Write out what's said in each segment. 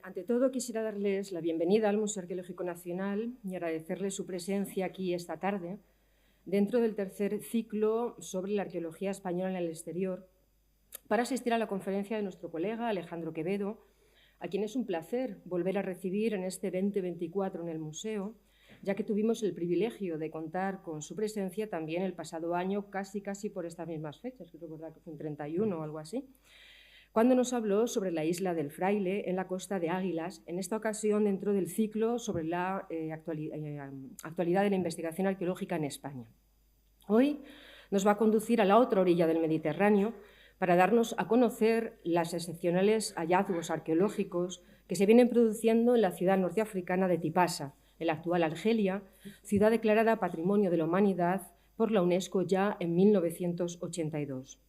Ante todo, quisiera darles la bienvenida al Museo Arqueológico Nacional y agradecerles su presencia aquí esta tarde dentro del tercer ciclo sobre la arqueología española en el exterior para asistir a la conferencia de nuestro colega Alejandro Quevedo, a quien es un placer volver a recibir en este 2024 en el museo, ya que tuvimos el privilegio de contar con su presencia también el pasado año, casi por estas mismas fechas, creo que fue un 31 o algo así, cuando nos habló sobre la isla del Fraile en la costa de Águilas, en esta ocasión dentro del ciclo sobre la actualidad de la investigación arqueológica en España. Hoy nos va a conducir a la otra orilla del Mediterráneo para darnos a conocer las excepcionales hallazgos arqueológicos que se vienen produciendo en la ciudad norteafricana de Tipasa, en la actual Argelia, ciudad declarada Patrimonio de la Humanidad por la UNESCO ya en 1982.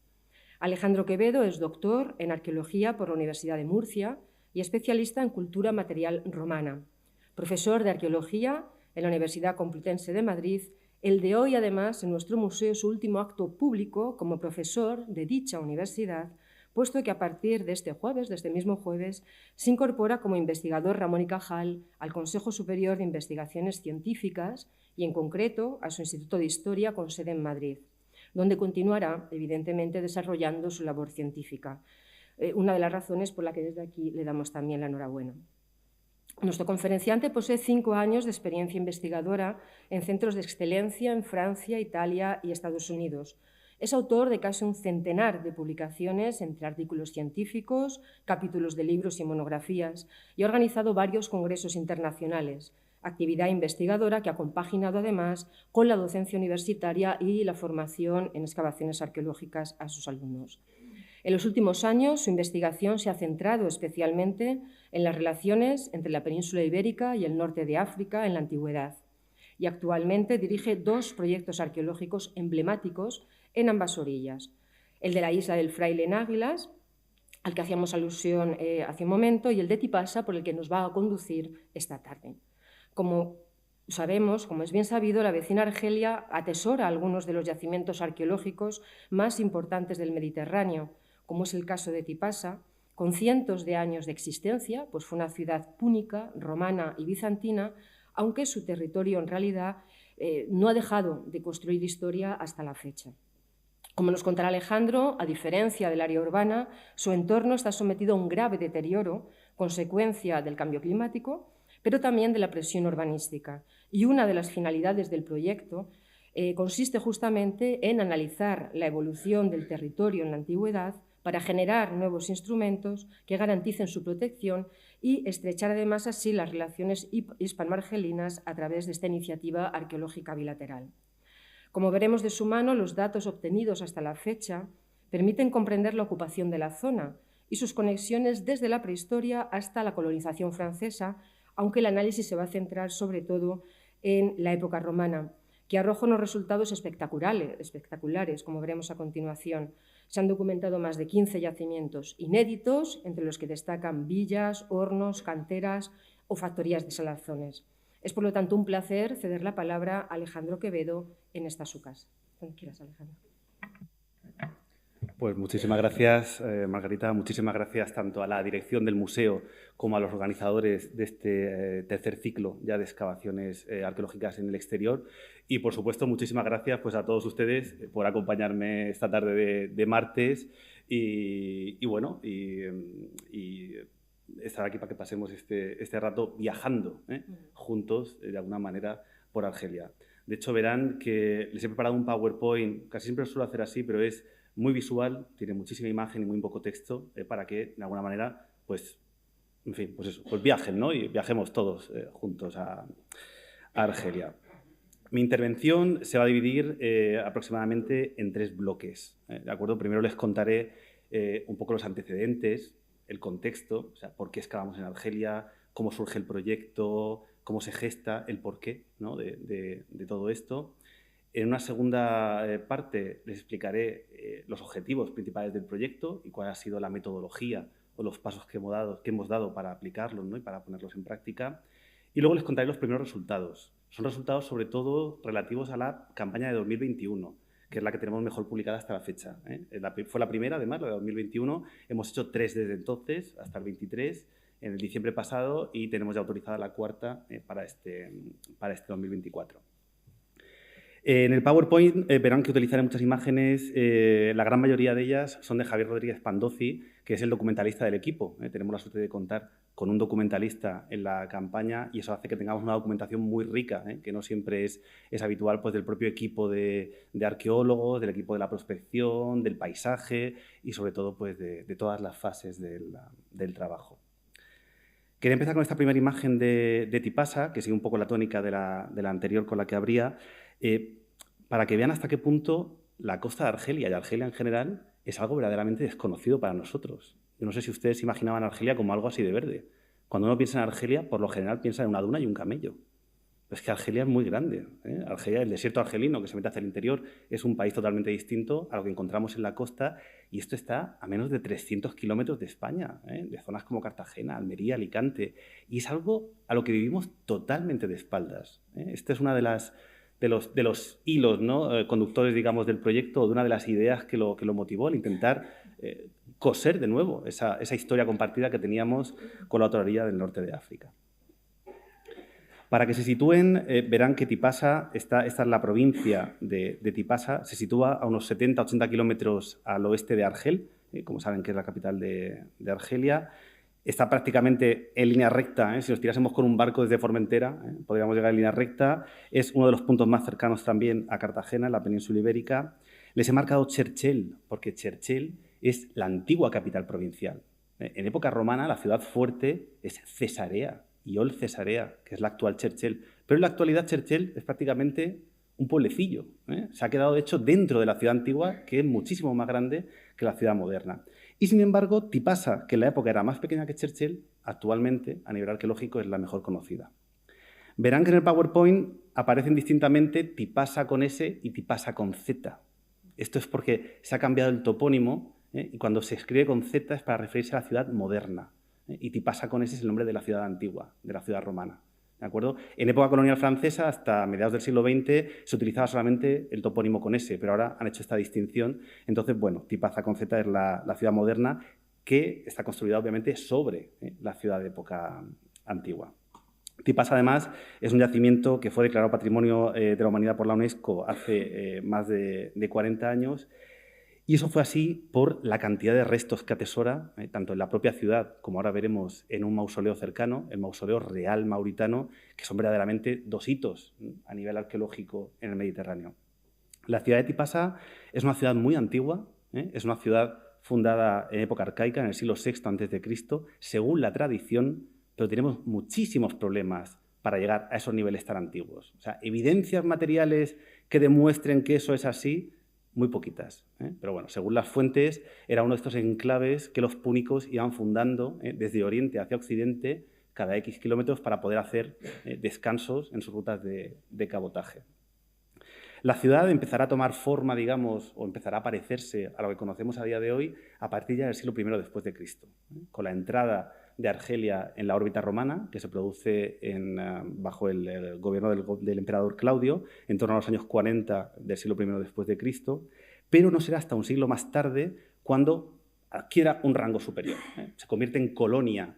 Alejandro Quevedo es doctor en Arqueología por la Universidad de Murcia y especialista en cultura material romana. Profesor de Arqueología en la Universidad Complutense de Madrid, el de hoy, además, en nuestro museo, su último acto público como profesor de dicha universidad, puesto que a partir de este mismo jueves, se incorpora como investigador Ramón y Cajal al Consejo Superior de Investigaciones Científicas y, en concreto, a su Instituto de Historia con sede en Madrid, donde continuará, evidentemente, desarrollando su labor científica. Una de las razones por la que desde aquí le damos también la enhorabuena. Nuestro conferenciante posee 5 años de experiencia investigadora en centros de excelencia en Francia, Italia y Estados Unidos. Es autor de casi un centenar de publicaciones entre artículos científicos, capítulos de libros y monografías, y ha organizado varios congresos internacionales, actividad investigadora que ha compaginado además con la docencia universitaria y la formación en excavaciones arqueológicas a sus alumnos. En los últimos años, su investigación se ha centrado especialmente en las relaciones entre la península ibérica y el norte de África en la antigüedad, y actualmente dirige 2 proyectos arqueológicos emblemáticos en ambas orillas: el de la isla del Fraile en Águilas, al que hacíamos alusión hace un momento, y el de Tipasa, por el que nos va a conducir esta tarde. Como sabemos, como es bien sabido, la vecina Argelia atesora algunos de los yacimientos arqueológicos más importantes del Mediterráneo, como es el caso de Tipasa, con cientos de años de existencia, pues fue una ciudad púnica, romana y bizantina, aunque su territorio en realidad no ha dejado de construir historia hasta la fecha. Como nos contará Alejandro, a diferencia del área urbana, su entorno está sometido a un grave deterioro, consecuencia del cambio climático, pero también de la presión urbanística. Y una de las finalidades del proyecto consiste justamente en analizar la evolución del territorio en la antigüedad para generar nuevos instrumentos que garanticen su protección y estrechar además así las relaciones hispano-argelinas a través de esta iniciativa arqueológica bilateral. Como veremos de su mano, los datos obtenidos hasta la fecha permiten comprender la ocupación de la zona y sus conexiones desde la prehistoria hasta la colonización francesa, aunque el análisis se va a centrar sobre todo en la época romana, que arroja unos resultados espectaculares, como veremos a continuación. Se han documentado más de 15 yacimientos inéditos, entre los que destacan villas, hornos, canteras o factorías de salazones. Es, por lo tanto, un placer ceder la palabra a Alejandro Quevedo en esta su casa. Cuando quieras, Alejandro. Pues muchísimas gracias, Margarita. Muchísimas gracias tanto a la dirección del museo como a los organizadores de este tercer ciclo ya de excavaciones arqueológicas en el exterior. Y, por supuesto, muchísimas gracias pues, a todos ustedes por acompañarme esta tarde de martes y estar aquí para que pasemos este rato viajando juntos, de alguna manera, por Argelia. De hecho, verán que les he preparado un PowerPoint, casi siempre lo suelo hacer así, pero es muy visual, tiene muchísima imagen y muy poco texto, para que, de alguna manera, pues, en fin, pues eso, pues viajen, ¿no? Y viajemos todos juntos a Argelia. Mi intervención se va a dividir aproximadamente en 3 bloques, ¿de acuerdo? Primero les contaré un poco los antecedentes, el contexto, o sea, por qué excavamos en Argelia, cómo surge el proyecto, cómo se gesta, el porqué, ¿no? de todo esto. En una segunda parte les explicaré los objetivos principales del proyecto y cuál ha sido la metodología o los pasos que hemos dado para aplicarlos, ¿no? Y para ponerlos en práctica. Y luego les contaré los primeros resultados. Son resultados sobre todo relativos a la campaña de 2021, que es la que tenemos mejor publicada hasta la fecha. Fue la primera, además, la de 2021. Hemos hecho 3 desde entonces, hasta el 23, en el diciembre pasado y tenemos ya autorizada la cuarta para este 2024. En el PowerPoint verán que utilizaré muchas imágenes, la gran mayoría de ellas son de Javier Rodríguez Pandozzi, que es el documentalista del equipo. Tenemos la suerte de contar con un documentalista en la campaña y eso hace que tengamos una documentación muy rica, que no siempre es habitual, pues, del propio equipo de arqueólogos, del equipo de la prospección, del paisaje y sobre todo, pues, de todas las fases del trabajo. Quería empezar con esta primera imagen de Tipasa, que sigue un poco la tónica de la anterior con la que abría, para que vean hasta qué punto la costa de Argelia y Argelia en general es algo verdaderamente desconocido para nosotros. Yo no sé si ustedes imaginaban Argelia como algo así de verde. Cuando uno piensa en Argelia, por lo general piensa en una duna y un camello. Pero es que Argelia es muy grande. Argelia, el desierto argelino que se mete hacia el interior, es un país totalmente distinto a lo que encontramos en la costa y esto está a menos de 300 kilómetros de España, de zonas como Cartagena, Almería, Alicante. Y es algo a lo que vivimos totalmente de espaldas. Esta es una de los hilos, ¿no?, conductores, digamos, del proyecto, de una de las ideas que lo motivó, al intentar coser de nuevo esa historia compartida que teníamos con la otra orilla del norte de África. Para que se sitúen, verán que Tipasa, esta es la provincia de Tipasa, se sitúa a unos 70-80 kilómetros al oeste de Argel, como saben que es la capital de Argelia. Está prácticamente en línea recta, si nos tirásemos con un barco desde Formentera, podríamos llegar en línea recta. Es uno de los puntos más cercanos también a Cartagena, en la península ibérica. Les he marcado Cherchell, porque Cherchell es la antigua capital provincial. En época romana, la ciudad fuerte es Cesarea, Iol Cesarea, que es la actual Cherchell. Pero en la actualidad Cherchell es prácticamente un pueblecillo. Se ha quedado, de hecho, dentro de la ciudad antigua, que es muchísimo más grande que la ciudad moderna. Y, sin embargo, Tipasa, que en la época era más pequeña que Cherchell, actualmente, a nivel arqueológico, es la mejor conocida. Verán que en el PowerPoint aparecen distintamente Tipasa con S y Tipasa con Z. Esto es porque se ha cambiado el topónimo y cuando se escribe con Z es para referirse a la ciudad moderna. Y Tipasa con S es el nombre de la ciudad antigua, de la ciudad romana. ¿De acuerdo? En época colonial francesa, hasta mediados del siglo XX, se utilizaba solamente el topónimo con S, pero ahora han hecho esta distinción. Entonces, bueno, Tipasa con Z es la ciudad moderna que está construida, obviamente, sobre la ciudad de época antigua. Tipasa, además, es un yacimiento que fue declarado Patrimonio de la Humanidad por la UNESCO hace más de 40 años. Y eso fue así por la cantidad de restos que atesora, tanto en la propia ciudad como ahora veremos en un mausoleo cercano, el mausoleo real mauritano, que son verdaderamente dos hitos a nivel arqueológico en el Mediterráneo. La ciudad de Tipasa es una ciudad muy antigua, es una ciudad fundada en época arcaica, en el siglo VI a.C., según la tradición, pero tenemos muchísimos problemas para llegar a esos niveles tan antiguos. O sea, evidencias materiales que demuestren que eso es así, muy poquitas. Pero bueno, según las fuentes, era uno de estos enclaves que los púnicos iban fundando desde oriente hacia occidente cada X kilómetros para poder hacer descansos en sus rutas de cabotaje. La ciudad empezará a tomar forma, digamos, o empezará a parecerse a lo que conocemos a día de hoy a partir ya del siglo I después de Cristo, con la entrada de Argelia en la órbita romana, que se produce bajo el gobierno del emperador Claudio, en torno a los años 40 del siglo I después de Cristo, pero no será hasta un siglo más tarde cuando adquiera un rango superior. Se convierte en colonia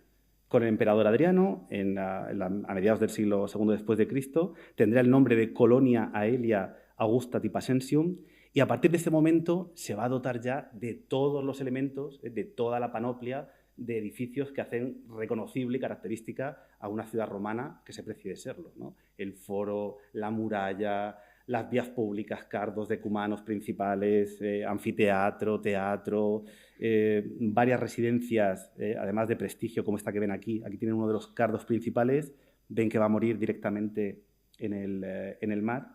con el emperador Adriano a mediados del siglo II después de Cristo, tendrá el nombre de Colonia Aelia Augusta Tipacensium, y a partir de este momento se va a dotar ya de todos los elementos, de toda la panoplia de edificios que hacen reconocible y característica a una ciudad romana que se precie de serlo, ¿no? El foro, la muralla, las vías públicas, cardos decumanos principales, anfiteatro, teatro, varias residencias, además de prestigio como esta que ven aquí. Aquí tienen uno de los cardos principales, ven que va a morir directamente en el mar.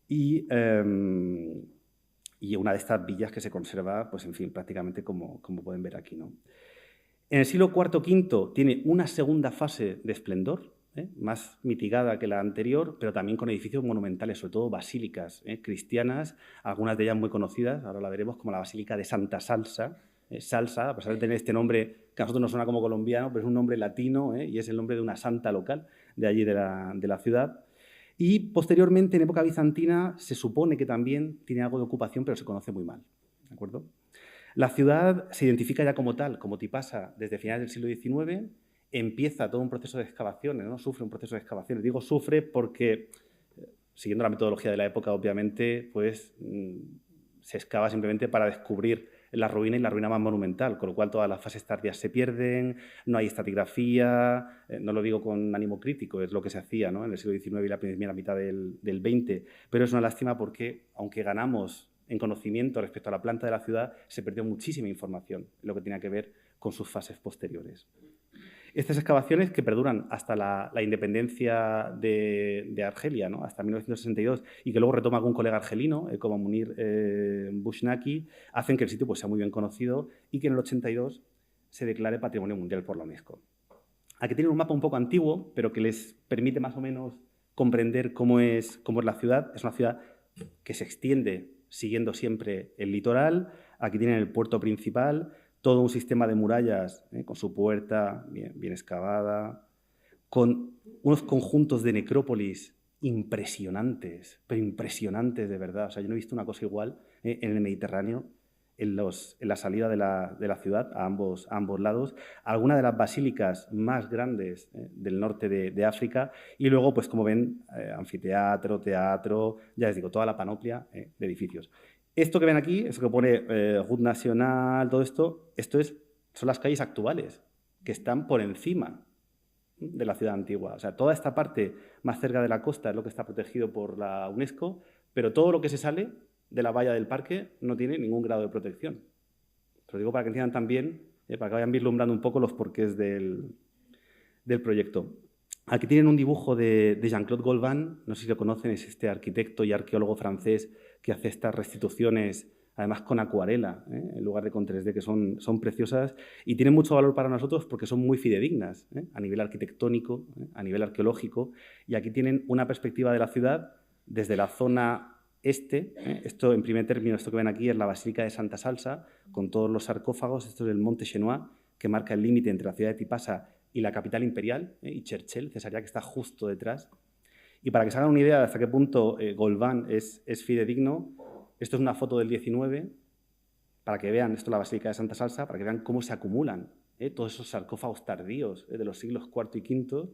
Y una de estas villas que se conserva, pues en fin, prácticamente como pueden ver aquí, ¿no? En el siglo IV-V tiene una segunda fase de esplendor, más mitigada que la anterior, pero también con edificios monumentales, sobre todo basílicas cristianas, algunas de ellas muy conocidas, ahora la veremos, como la Basílica de Santa Salsa. Salsa, a pesar de tener este nombre que a nosotros nos suena como colombiano, pero es un nombre latino y es el nombre de una santa local de allí de la ciudad. Y posteriormente, en época bizantina, se supone que también tiene algo de ocupación, pero se conoce muy mal, ¿de acuerdo? La ciudad se identifica ya como tal, como Tipasa, desde finales del siglo XIX empieza todo un proceso de excavaciones, ¿no? Sufre un proceso de excavaciones. Digo sufre porque, siguiendo la metodología de la época, obviamente, pues se excava simplemente para descubrir la ruina y la ruina más monumental, con lo cual todas las fases tardías se pierden, no hay estratigrafía, no lo digo con ánimo crítico, es lo que se hacía, ¿no?, en el siglo XIX y la primera mitad del XX, pero es una lástima porque, aunque ganamos en conocimiento respecto a la planta de la ciudad, se perdió muchísima información en lo que tenía que ver con sus fases posteriores. Estas excavaciones que perduran hasta la independencia de Argelia, ¿no?, hasta 1962, y que luego retoma algún colega argelino, como Munir Bushnaki, hacen que el sitio pues, sea muy bien conocido y que en el 82 se declare Patrimonio Mundial por la UNESCO. Aquí tienen un mapa un poco antiguo, pero que les permite más o menos comprender cómo es la ciudad. Es una ciudad que se extiende siguiendo siempre el litoral. Aquí tienen el puerto principal, todo un sistema de murallas, con su puerta bien excavada, con unos conjuntos de necrópolis impresionantes, pero impresionantes de verdad. O sea, yo no he visto una cosa igual en el Mediterráneo, en la salida de la ciudad, a ambos lados. Algunas de las basílicas más grandes del norte de África y luego, pues como ven, anfiteatro, teatro, ya les digo, toda la panoplia de edificios. Esto que ven aquí, eso que pone Route Nacional, todo esto, son las calles actuales, que están por encima de la ciudad antigua. O sea, toda esta parte más cerca de la costa es lo que está protegido por la UNESCO, pero todo lo que se sale de la valla del parque no tiene ningún grado de protección. Lo digo para que entiendan también, para que vayan vislumbrando un poco los porqués del proyecto. Aquí tienen un dibujo de Jean-Claude Golvan, no sé si lo conocen, es este arquitecto y arqueólogo francés que hace estas restituciones, además con acuarela, en lugar de con 3D, que son preciosas y tienen mucho valor para nosotros porque son muy fidedignas, a nivel arquitectónico, a nivel arqueológico, y aquí tienen una perspectiva de la ciudad desde la zona este. Esto, en primer término, esto que ven aquí es la Basílica de Santa Salsa, con todos los sarcófagos. Esto es el Monte Chenois, que marca el límite entre la ciudad de Tipasa y la capital imperial, y Cherchell, Cesarea, que está justo detrás. Y para que se hagan una idea de hasta qué punto Golvan es fidedigno, esto es una foto del 19, para que vean, esto es la Basílica de Santa Salsa, para que vean cómo se acumulan todos esos sarcófagos tardíos de los siglos IV y V,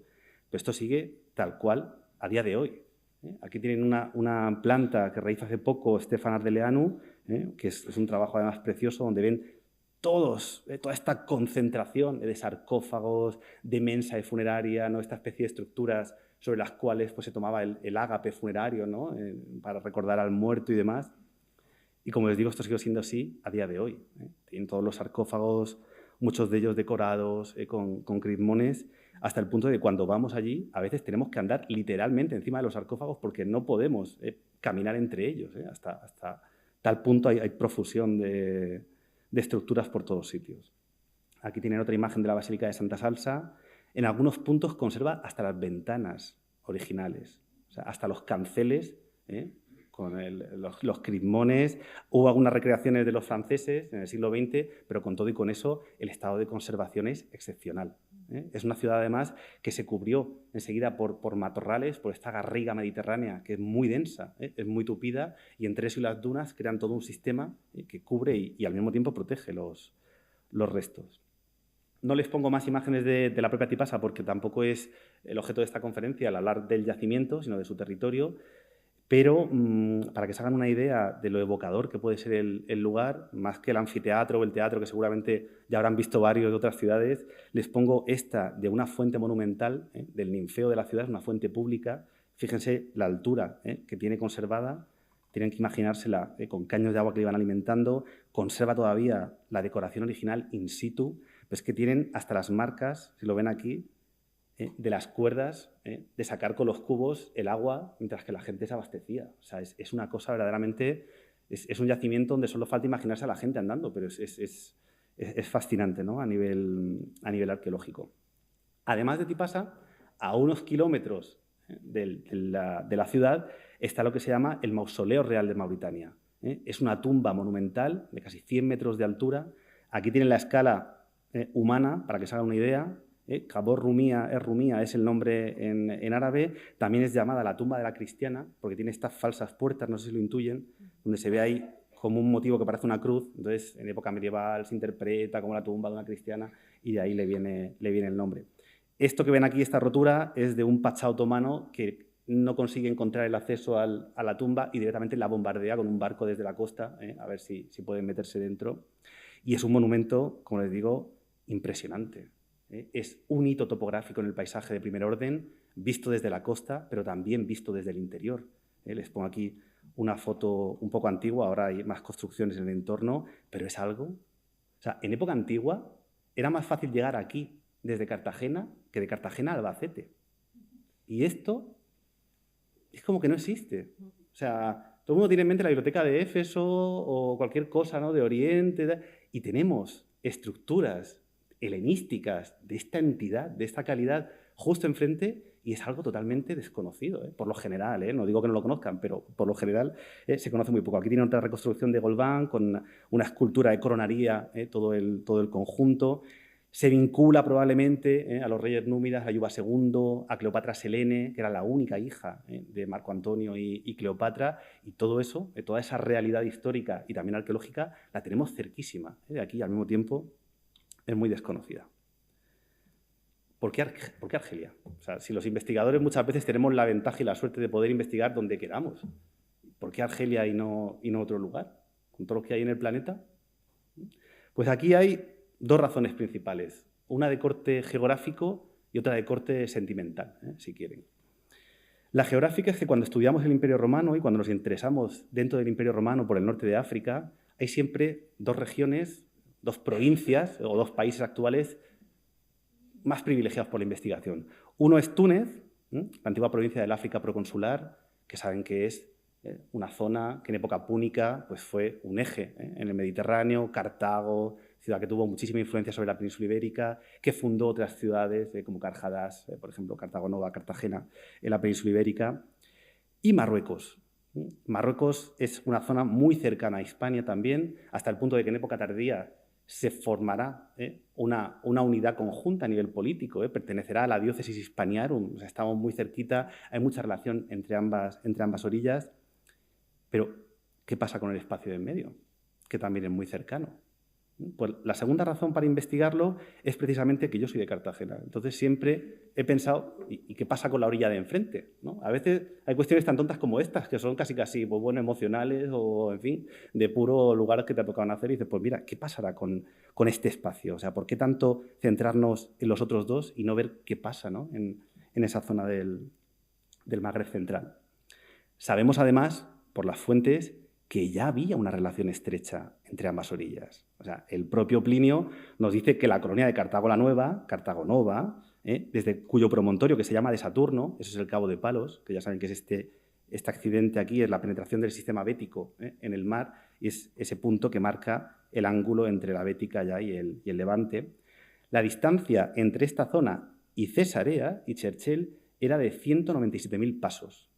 pero esto sigue tal cual a día de hoy. Aquí tienen una planta que realiza hace poco Stefan Ardeleanu, que es un trabajo además precioso, donde ven toda esta concentración de sarcófagos, de mensa de funeraria, ¿no?, esta especie de estructuras sobre las cuales pues, se tomaba el ágape funerario, ¿no?, para recordar al muerto y demás. Y como les digo, esto sigue siendo así a día de hoy. Tienen todos los sarcófagos, muchos de ellos decorados con crismones, hasta el punto de que cuando vamos allí, a veces tenemos que andar literalmente encima de los sarcófagos porque no podemos caminar entre ellos. Hasta tal punto hay profusión de estructuras por todos sitios. Aquí tienen otra imagen de la Basílica de Santa Salsa. En algunos puntos conserva hasta las ventanas originales, o sea, hasta los canceles, con los crismones. Hubo algunas recreaciones de los franceses en el siglo XX, pero con todo y con eso el estado de conservación es excepcional. Es una ciudad, además, que se cubrió enseguida por matorrales, por esta garriga mediterránea que es muy densa, es muy tupida, y entre eso y las dunas crean todo un sistema que cubre y al mismo tiempo protege los restos. No les pongo más imágenes de la propia Tipasa porque tampoco es el objeto de esta conferencia el hablar del yacimiento, sino de su territorio, pero para que se hagan una idea de lo evocador que puede ser el lugar, más que el anfiteatro o el teatro, que seguramente ya habrán visto varios de otras ciudades, les pongo esta de una fuente monumental, del ninfeo de la ciudad, es una fuente pública. Fíjense la altura que tiene conservada, tienen que imaginársela con caños de agua que le iban alimentando, conserva todavía la decoración original in situ, pues que tienen hasta las marcas, si lo ven aquí, de las cuerdas, de sacar con los cubos el agua mientras que la gente se abastecía. O sea, es una cosa verdaderamente... Es un yacimiento donde solo falta imaginarse a la gente andando, pero es fascinante, ¿no?, a nivel arqueológico. Además de Tipasa, a unos kilómetros de la ciudad está lo que se llama el Mausoleo Real de Mauritania. Es una tumba monumental de casi 100 metros de altura. Aquí tienen la escala humana, para que se hagan una idea. Cabor Rumía es el nombre en árabe. También es llamada la tumba de la cristiana, porque tiene estas falsas puertas, no sé si lo intuyen, donde se ve ahí como un motivo que parece una cruz. Entonces, en época medieval se interpreta como la tumba de una cristiana y de ahí le viene el nombre. Esto que ven aquí, esta rotura, es de un pachá otomano que no consigue encontrar el acceso a la tumba y directamente la bombardea con un barco desde la costa, a ver si pueden meterse dentro. Y es un monumento, como les digo, impresionante. Es un hito topográfico en el paisaje de primer orden, visto desde la costa, pero también visto desde el interior. Les pongo aquí una foto un poco antigua, ahora hay más construcciones en el entorno, pero es algo... O sea, en época antigua era más fácil llegar aquí desde Cartagena que de Cartagena a Albacete. Y esto es como que no existe. O sea, todo el mundo tiene en mente la biblioteca de Éfeso o cualquier cosa, ¿no?, de Oriente, y tenemos estructuras helenísticas de esta entidad, de esta calidad, justo enfrente, y es algo totalmente desconocido, por lo general, no digo que no lo conozcan, pero por lo general se conoce muy poco. Aquí tiene otra reconstrucción de Golbán con una escultura de coronaría, todo el conjunto. Se vincula probablemente a los reyes númidas, a Yuba II, a Cleopatra Selene, que era la única hija de Marco Antonio y Cleopatra, y todo eso, toda esa realidad histórica y también arqueológica, la tenemos cerquísima de aquí, al mismo tiempo es muy desconocida. ¿Por qué Argelia? O sea, si los investigadores muchas veces tenemos la ventaja y la suerte de poder investigar donde queramos, ¿por qué Argelia y no otro lugar? Con todo lo que hay en el planeta. Pues aquí hay dos razones principales, una de corte geográfico y otra de corte sentimental, si quieren. La geográfica es que cuando estudiamos el Imperio Romano y cuando nos interesamos dentro del Imperio Romano por el norte de África, hay siempre dos regiones, dos provincias o dos países actuales más privilegiados por la investigación. Uno es Túnez, la antigua provincia del África proconsular, que saben que es una zona que en época púnica pues fue un eje en el Mediterráneo, Cartago, ciudad que tuvo muchísima influencia sobre la península ibérica, que fundó otras ciudades como Carhadas, por ejemplo, Cartago Nova, Cartagena, en la península ibérica. Y Marruecos. Marruecos es una zona muy cercana a Hispania también, hasta el punto de que en época tardía se formará una unidad conjunta a nivel político, pertenecerá a la diócesis Hispaniarum, o sea, estamos muy cerquita, hay mucha relación entre ambas orillas, pero ¿qué pasa con el espacio de en medio? Que también es muy cercano. Pues la segunda razón para investigarlo es precisamente que yo soy de Cartagena. Entonces siempre he pensado, ¿y qué pasa con la orilla de enfrente? ¿No? A veces hay cuestiones tan tontas como estas, que son casi pues, bueno, emocionales o, en fin, de puro lugar que te ha tocado nacer y dices, pues mira, ¿qué pasará con este espacio? O sea, ¿por qué tanto centrarnos en los otros dos y no ver qué pasa, ¿no?, en esa zona del Magreb central? Sabemos, además, por las fuentes, que ya había una relación estrecha entre ambas orillas. O sea, el propio Plinio nos dice que la colonia de Cartago la Nueva, Cartago Nova, desde cuyo promontorio, que se llama de Saturno, eso es el Cabo de Palos, que ya saben que es este accidente aquí, es la penetración del sistema bético en el mar, y es ese punto que marca el ángulo entre la Bética ya y el Levante. La distancia entre esta zona y Cesarea y Cherchell era de 197.000 pasos.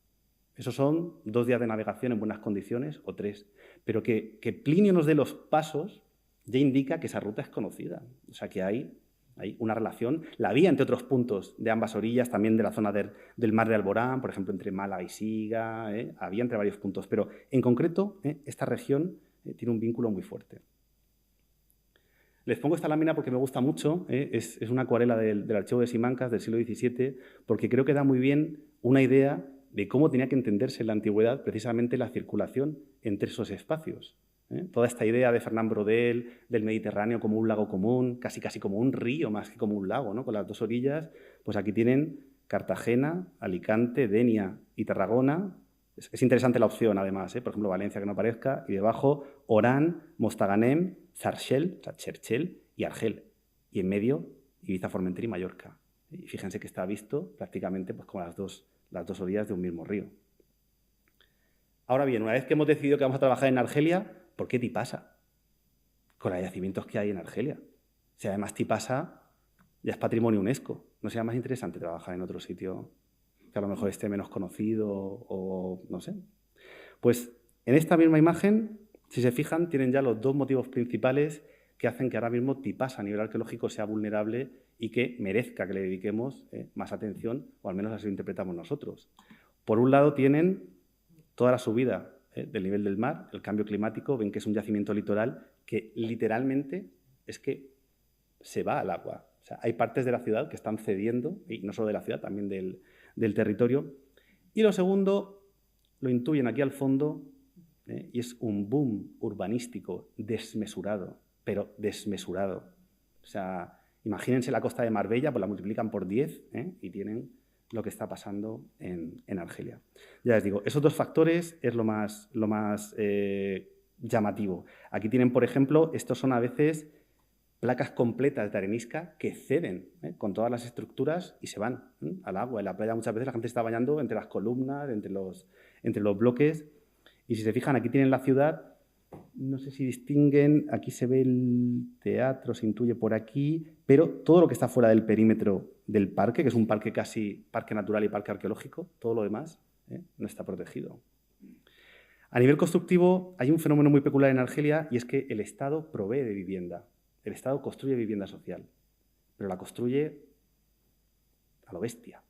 Esos son 2 días de navegación en buenas condiciones o 3. Pero que Plinio nos dé los pasos ya indica que esa ruta es conocida. O sea, que hay una relación. La había entre otros puntos de ambas orillas, también de la zona del mar de Alborán, por ejemplo, entre Málaga y Siga. Había entre varios puntos. Pero, en concreto, esta región tiene un vínculo muy fuerte. Les pongo esta lámina porque me gusta mucho. Es una acuarela del Archivo de Simancas del siglo XVII, porque creo que da muy bien una idea de cómo tenía que entenderse en la antigüedad precisamente la circulación entre esos espacios. Toda esta idea de Fernán Brodel, del Mediterráneo como un lago común, casi como un río más que como un lago, ¿no?, con las dos orillas, pues aquí tienen Cartagena, Alicante, Denia y Tarragona. Es interesante la opción, además, por ejemplo, Valencia, que no aparezca, y debajo Orán, Mostaganem, Zarchel, o sea, Cherchell y Argel. Y en medio, Ibiza, Formentera y Mallorca. Y fíjense que está visto prácticamente pues, como las dos orillas de un mismo río. Ahora bien, una vez que hemos decidido que vamos a trabajar en Argelia, ¿por qué Tipasa? Con los yacimientos que hay en Argelia. Si además Tipasa ya es patrimonio UNESCO, ¿no sería más interesante trabajar en otro sitio que a lo mejor esté menos conocido o no sé? Pues en esta misma imagen, si se fijan, tienen ya los 2 motivos principales que hacen que ahora mismo Tipasa a nivel arqueológico sea vulnerable y que merezca que le dediquemos más atención, o al menos así lo interpretamos nosotros. Por un lado tienen toda la subida del nivel del mar, el cambio climático, ven que es un yacimiento litoral que literalmente es que se va al agua. O O sea, hay partes de la ciudad que están cediendo, y no solo de la ciudad, también del territorio. Y lo segundo, lo intuyen aquí al fondo, y es un boom urbanístico desmesurado, pero desmesurado. O sea, imagínense la costa de Marbella, pues la multiplican por 10 y tienen lo que está pasando en Argelia. Ya les digo, esos dos factores es lo más llamativo. Aquí tienen, por ejemplo, estos son a veces placas completas de arenisca que ceden con todas las estructuras y se van al agua. En la playa muchas veces la gente está bañando entre las columnas, entre los bloques. Y si se fijan, aquí tienen la ciudad, no sé si distinguen, aquí se ve el teatro, se intuye por aquí, pero todo lo que está fuera del perímetro del parque, que es un parque casi parque natural y parque arqueológico, todo lo demás no está protegido. A nivel constructivo hay un fenómeno muy peculiar en Argelia y es que el Estado provee de vivienda. El Estado construye vivienda social, pero la construye a lo bestia.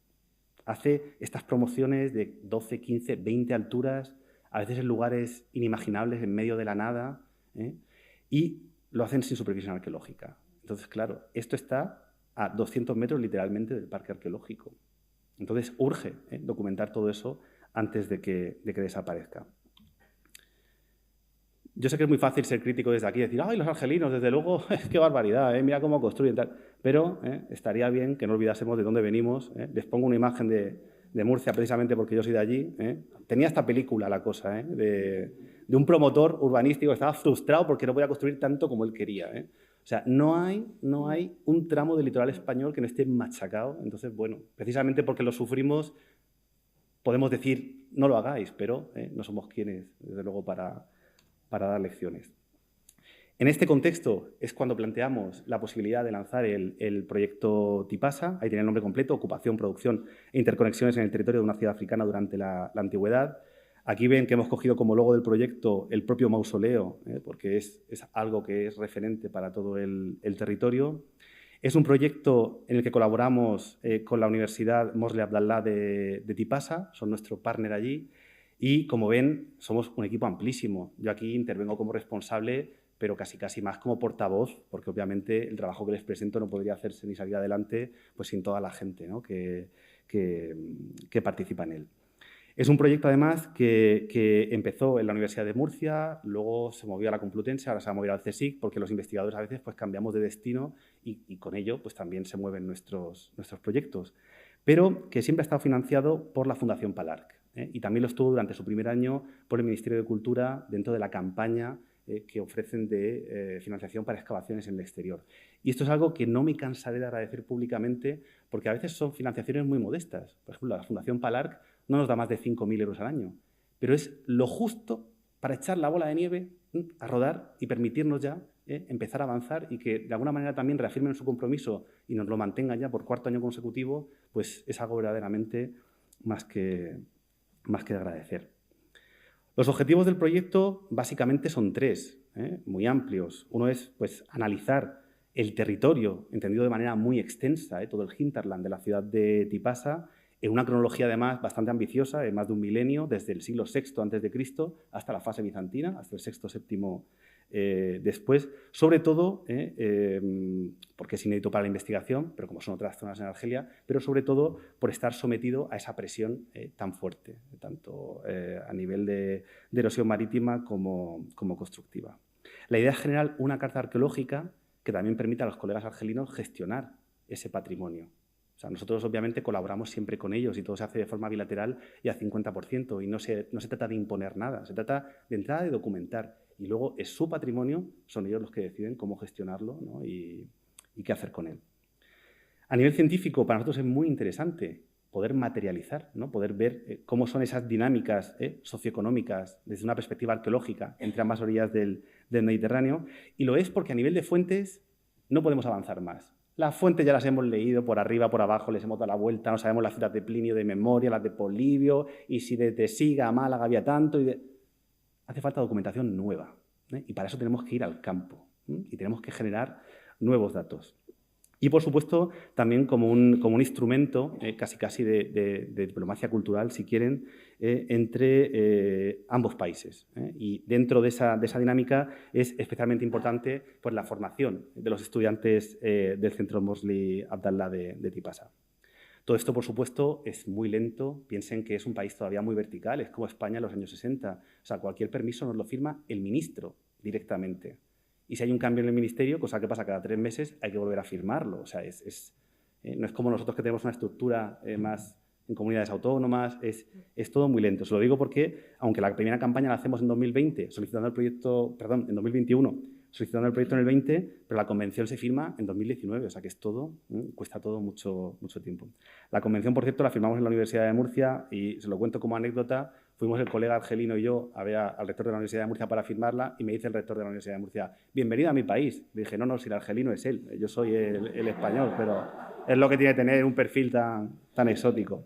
Hace estas promociones de 12, 15, 20 alturas, a veces en lugares inimaginables, en medio de la nada, y lo hacen sin supervisión arqueológica. Entonces, claro, esto está a 200 metros literalmente del parque arqueológico. Entonces, urge documentar todo eso antes de que desaparezca. Yo sé que es muy fácil ser crítico desde aquí y decir, ¡ay, los argelinos, desde luego, qué barbaridad, mira cómo construyen tal! Pero estaría bien que no olvidásemos de dónde venimos. Les pongo una imagen de Murcia precisamente porque yo soy de allí. Tenía esta película la cosa, de un promotor urbanístico que estaba frustrado porque no podía construir tanto como él quería. O sea, no hay un tramo del litoral español que no esté machacado. Entonces, bueno, precisamente porque lo sufrimos, podemos decir, no lo hagáis, pero no somos quienes, desde luego, para dar lecciones. En este contexto es cuando planteamos la posibilidad de lanzar el proyecto Tipasa. Ahí tiene el nombre completo: ocupación, producción e interconexiones en el territorio de una ciudad africana durante la antigüedad. Aquí ven que hemos cogido como logo del proyecto el propio mausoleo, porque es algo que es referente para todo el territorio. Es un proyecto en el que colaboramos con la Universidad Mosleh Abdallah de Tipasa, son nuestro partner allí. Y, como ven, somos un equipo amplísimo. Yo aquí intervengo como responsable, pero casi más como portavoz, porque obviamente el trabajo que les presento no podría hacerse ni salir adelante pues sin toda la gente, ¿no? que participa en él. Es un proyecto, además, que empezó en la Universidad de Murcia, luego se movió a la Complutense, ahora se va a mover al CSIC, porque los investigadores a veces pues, cambiamos de destino y con ello pues, también se mueven nuestros proyectos, pero que siempre ha estado financiado por la Fundación Palarc. Y también lo estuvo durante su primer año por el Ministerio de Cultura dentro de la campaña que ofrecen de financiación para excavaciones en el exterior. Y esto es algo que no me cansaré de agradecer públicamente porque a veces son financiaciones muy modestas. Por ejemplo, la Fundación Palarc no nos da más de 5.000 euros al año, pero es lo justo para echar la bola de nieve a rodar y permitirnos ya empezar a avanzar y que de alguna manera también reafirmen su compromiso y nos lo mantengan ya por cuarto año consecutivo, pues es algo verdaderamente más que de agradecer. Los objetivos del proyecto básicamente son tres, muy amplios. Uno es pues, analizar el territorio, entendido de manera muy extensa, todo el hinterland de la ciudad de Tipasa, en una cronología además bastante ambiciosa, de más de un milenio, desde el siglo VI a.C. hasta la fase bizantina, hasta el VI-VII después, sobre todo, porque es inédito para la investigación, pero como son otras zonas en Argelia, pero sobre todo por estar sometido a esa presión tan fuerte, tanto a nivel de erosión marítima como constructiva. La idea es generar una carta arqueológica que también permita a los colegas argelinos gestionar ese patrimonio. O sea, nosotros obviamente colaboramos siempre con ellos y todo se hace de forma bilateral y a 50%, y no se trata de imponer nada, se trata de entrada de documentar. Y luego es su patrimonio, son ellos los que deciden cómo gestionarlo, ¿no? y qué hacer con él. A nivel científico, para nosotros es muy interesante poder materializar, ¿no? Poder ver cómo son esas dinámicas socioeconómicas desde una perspectiva arqueológica entre ambas orillas del Mediterráneo. Y lo es porque a nivel de fuentes no podemos avanzar más. Las fuentes ya las hemos leído por arriba, por abajo, les hemos dado la vuelta, no sabemos las citas de Plinio de memoria, las de Polibio, y si desde Siga a Málaga había tanto. Hace falta documentación nueva, y para eso tenemos que ir al campo y tenemos que generar nuevos datos. Y, por supuesto, también como un instrumento casi de diplomacia cultural, si quieren, entre ambos países. Y dentro de esa dinámica es especialmente importante pues, la formación de los estudiantes del Centro Mosley Abdallah de Tipasa. Todo esto, por supuesto, es muy lento. Piensen que es un país todavía muy vertical, es como España en los años 60. O sea, cualquier permiso nos lo firma el ministro directamente. Y si hay un cambio en el ministerio, cosa que pasa cada 3 meses, hay que volver a firmarlo. O sea, no es como nosotros que tenemos una estructura más en comunidades autónomas, es todo muy lento. Se lo digo porque, aunque la primera campaña la hacemos en 2020, solicitando el proyecto, perdón, en 2021, solicitando el proyecto en el 20, pero la convención se firma en 2019, o sea que es todo, cuesta todo mucho tiempo. La convención, por cierto, la firmamos en la Universidad de Murcia y se lo cuento como anécdota. Fuimos el colega argelino y yo a ver al rector de la Universidad de Murcia para firmarla y me dice el rector de la Universidad de Murcia, bienvenido a mi país. Le dije, no, si el argelino es él, yo soy el español, pero es lo que tiene que tener un perfil tan exótico.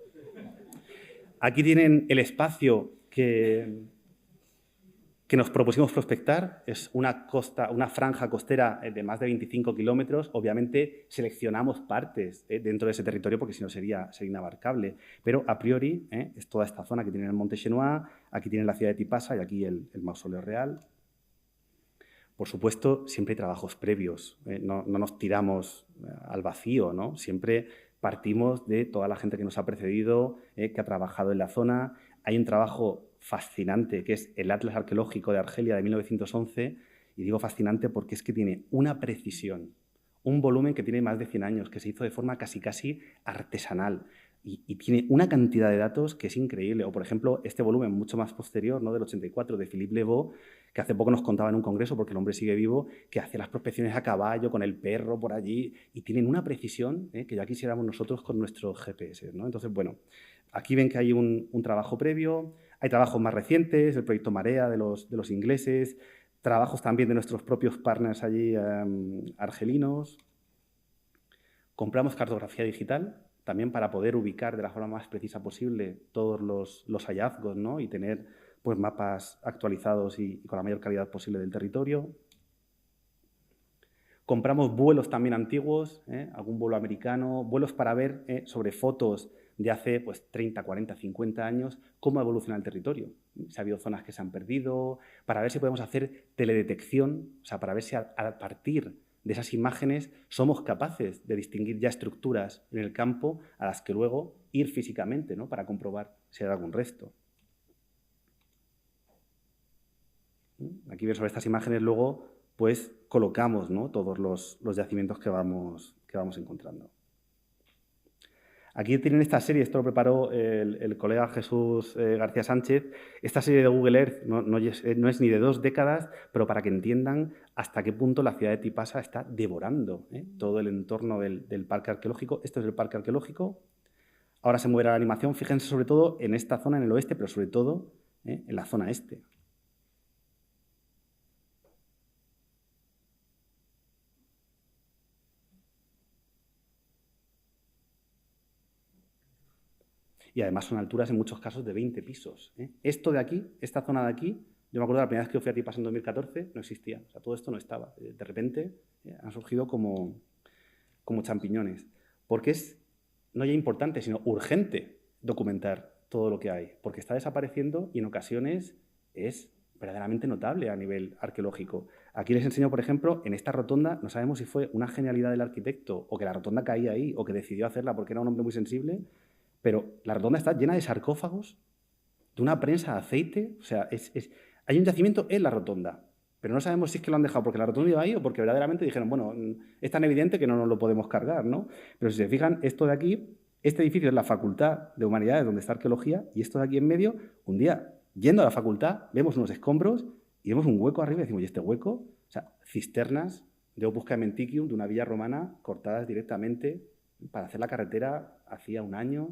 Aquí tienen el espacio que nos propusimos prospectar. Es una franja costera de más de 25 kilómetros. Obviamente seleccionamos partes dentro de ese territorio porque si no sería inabarcable. Pero a priori es toda esta zona que tienen el Monte Xenoa, aquí tienen la ciudad de Tipasa y aquí el mausoleo real. Por supuesto, siempre hay trabajos previos. No nos tiramos al vacío, ¿no? Siempre partimos de toda la gente que nos ha precedido, que ha trabajado en la zona. Hay un trabajo fascinante, que es el Atlas Arqueológico de Argelia de 1911, y digo fascinante porque es que tiene una precisión, un volumen que tiene más de 100 años, que se hizo de forma casi artesanal, y tiene una cantidad de datos que es increíble. O, por ejemplo, este volumen mucho más posterior, ¿no?, del 84, de Philippe Lebeau, que hace poco nos contaba en un congreso, porque el hombre sigue vivo, que hace las prospecciones a caballo, con el perro por allí, y tienen una precisión que ya quisiéramos nosotros con nuestros GPS, ¿no? Entonces, bueno, aquí ven que hay un trabajo previo. Hay trabajos más recientes, el proyecto Marea de los ingleses, trabajos también de nuestros propios partners allí argelinos. Compramos cartografía digital también para poder ubicar de la forma más precisa posible todos los hallazgos, ¿no?, y tener pues, mapas actualizados y con la mayor calidad posible del territorio. Compramos vuelos también antiguos, algún vuelo americano, vuelos para ver sobre fotos de hace pues, 30, 40, 50 años, cómo evoluciona el territorio. Si ha habido zonas que se han perdido, para ver si podemos hacer teledetección, o sea, para ver si a partir de esas imágenes somos capaces de distinguir ya estructuras en el campo a las que luego ir físicamente, ¿no?, para comprobar si hay algún resto. Aquí ven sobre estas imágenes luego pues colocamos, ¿no?, todos los yacimientos que vamos encontrando. Aquí tienen esta serie, esto lo preparó el colega Jesús García Sánchez. Esta serie de Google Earth no es ni de 2 décadas, pero para que entiendan hasta qué punto la ciudad de Tipasa está devorando todo el entorno del parque arqueológico. Esto es el parque arqueológico. Ahora se moverá la animación. Fíjense sobre todo en esta zona, en el oeste, pero sobre todo en la zona este. Y además son alturas en muchos casos de 20 pisos. Esto de aquí, esta zona de aquí, yo me acuerdo la primera vez que fui a Tipasa en 2014, no existía. O sea, todo esto no estaba. De repente han surgido como champiñones. Porque es no ya importante, sino urgente documentar todo lo que hay. Porque está desapareciendo y en ocasiones es verdaderamente notable a nivel arqueológico. Aquí les enseño, por ejemplo, en esta rotonda, no sabemos si fue una genialidad del arquitecto o que la rotonda caía ahí o que decidió hacerla porque era un hombre muy sensible, pero la rotonda está llena de sarcófagos, de una prensa de aceite. O sea, hay un yacimiento en la rotonda, pero no sabemos si es que lo han dejado porque la rotonda iba ahí o porque verdaderamente dijeron, bueno, es tan evidente que no nos lo podemos cargar, ¿no? Pero si se fijan, esto de aquí, este edificio es la Facultad de Humanidades, donde está Arqueología, y esto de aquí en medio, un día, yendo a la facultad, vemos unos escombros y vemos un hueco arriba y decimos, ¿y este hueco? O sea, cisternas de Opus Caementicium, de una villa romana, cortadas directamente para hacer la carretera hacía un año.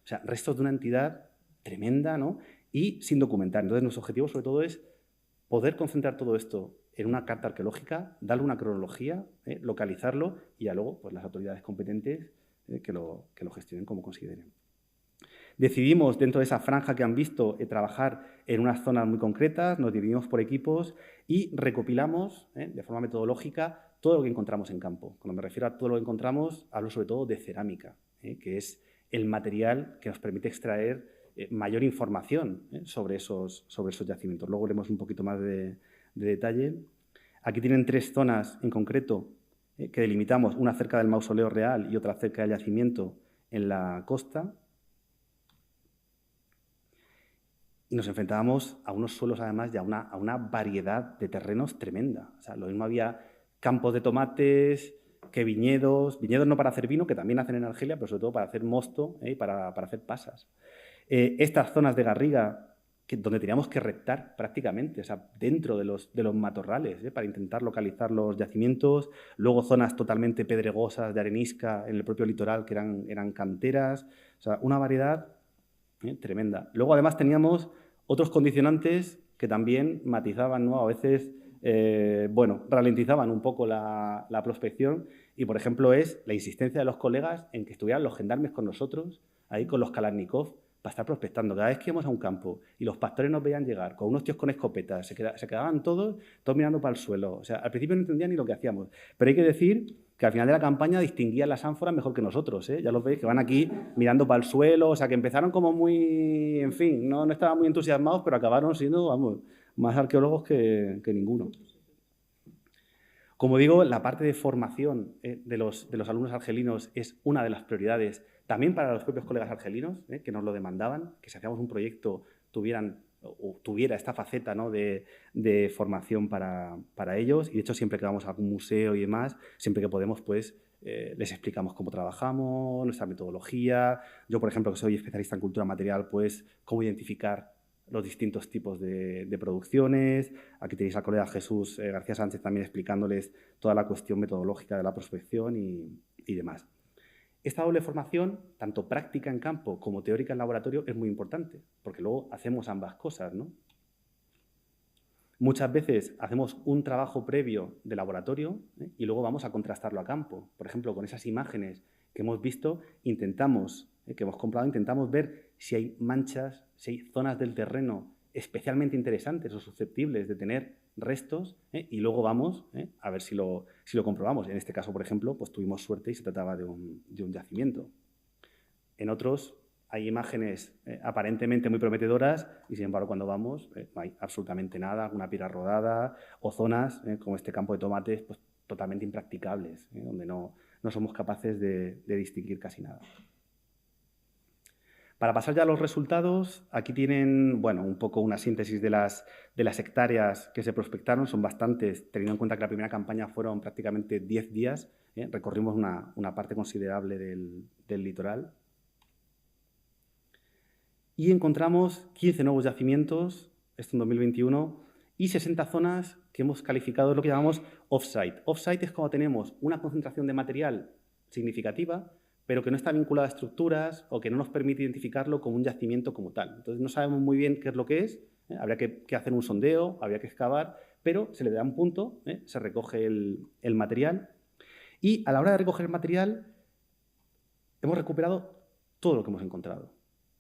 O sea, restos de una entidad tremenda, ¿no?, y sin documentar. Entonces, nuestro objetivo, sobre todo, es poder concentrar todo esto en una carta arqueológica, darle una cronología, localizarlo y ya luego pues, las autoridades competentes que lo gestionen como consideren. Decidimos, dentro de esa franja que han visto, trabajar en unas zonas muy concretas, nos dividimos por equipos y recopilamos de forma metodológica todo lo que encontramos en campo. Cuando me refiero a todo lo que encontramos, hablo sobre todo de cerámica, que es el material que nos permite extraer mayor información sobre esos yacimientos. Luego veremos un poquito más de detalle. Aquí tienen 3 zonas en concreto que delimitamos, una cerca del mausoleo real y otra cerca del yacimiento en la costa. Y nos enfrentábamos a unos suelos, además, y a una variedad de terrenos tremenda. O sea, lo mismo había campos de tomates que viñedos no para hacer vino, que también hacen en Argelia, pero sobre todo para hacer mosto y para hacer pasas. Estas zonas de garriga, donde teníamos que rectar prácticamente, o sea, dentro de los matorrales, para intentar localizar los yacimientos. Luego zonas totalmente pedregosas de arenisca en el propio litoral, que eran canteras. O sea, una variedad tremenda. Luego, además, teníamos otros condicionantes que también matizaban, ¿no? A veces, ralentizaban un poco la prospección. Y, por ejemplo, es la insistencia de los colegas en que estuvieran los gendarmes con nosotros, ahí con los Kalashnikov, para estar prospectando. Cada vez que íbamos a un campo y los pastores nos veían llegar con unos tíos con escopetas, se quedaban todos mirando para el suelo. O sea, al principio no entendían ni lo que hacíamos. Pero hay que decir que al final de la campaña distinguían las ánforas mejor que nosotros. Ya los veis que van aquí mirando para el suelo. O sea, que empezaron como muy... En fin, no estaban muy entusiasmados, pero acabaron siendo, vamos, más arqueólogos que ninguno. Como digo, la parte de formación de los alumnos argelinos es una de las prioridades también para los propios colegas argelinos, que nos lo demandaban, que si hacíamos un proyecto tuviera esta faceta, ¿no?, de formación para ellos. Y de hecho, siempre que vamos a algún museo y demás, siempre que podemos, pues les explicamos cómo trabajamos, nuestra metodología. Yo, por ejemplo, que soy especialista en cultura material, pues cómo identificar los distintos tipos de producciones. Aquí tenéis al colega Jesús García Sánchez también explicándoles toda la cuestión metodológica de la prospección y demás. Esta doble formación, tanto práctica en campo como teórica en laboratorio, es muy importante, porque luego hacemos ambas cosas, ¿no? Muchas veces hacemos un trabajo previo de laboratorio y luego vamos a contrastarlo a campo. Por ejemplo, con esas imágenes que hemos visto, que hemos comprado, intentamos ver si hay manchas, si hay zonas del terreno especialmente interesantes o susceptibles de tener restos, y luego vamos a ver si lo comprobamos. En este caso, por ejemplo, pues tuvimos suerte y se trataba de un yacimiento. En otros hay imágenes aparentemente muy prometedoras y, sin embargo, cuando vamos no hay absolutamente nada, alguna piedra rodada o zonas, como este campo de tomates, pues totalmente impracticables, donde no somos capaces de distinguir casi nada. Para pasar ya a los resultados, aquí tienen, bueno, un poco una síntesis de las hectáreas que se prospectaron. Son bastantes, teniendo en cuenta que la primera campaña fueron prácticamente 10 días. Recorrimos una parte considerable del litoral. Y encontramos 15 nuevos yacimientos, esto en 2021, y 60 zonas que hemos calificado lo que llamamos off-site. Off-site es cuando tenemos una concentración de material significativa, pero que no está vinculada a estructuras o que no nos permite identificarlo como un yacimiento como tal. Entonces, no sabemos muy bien qué es lo que es, habría que hacer un sondeo, habría que excavar, pero se le da un punto, se recoge el material, y a la hora de recoger el material hemos recuperado todo lo que hemos encontrado.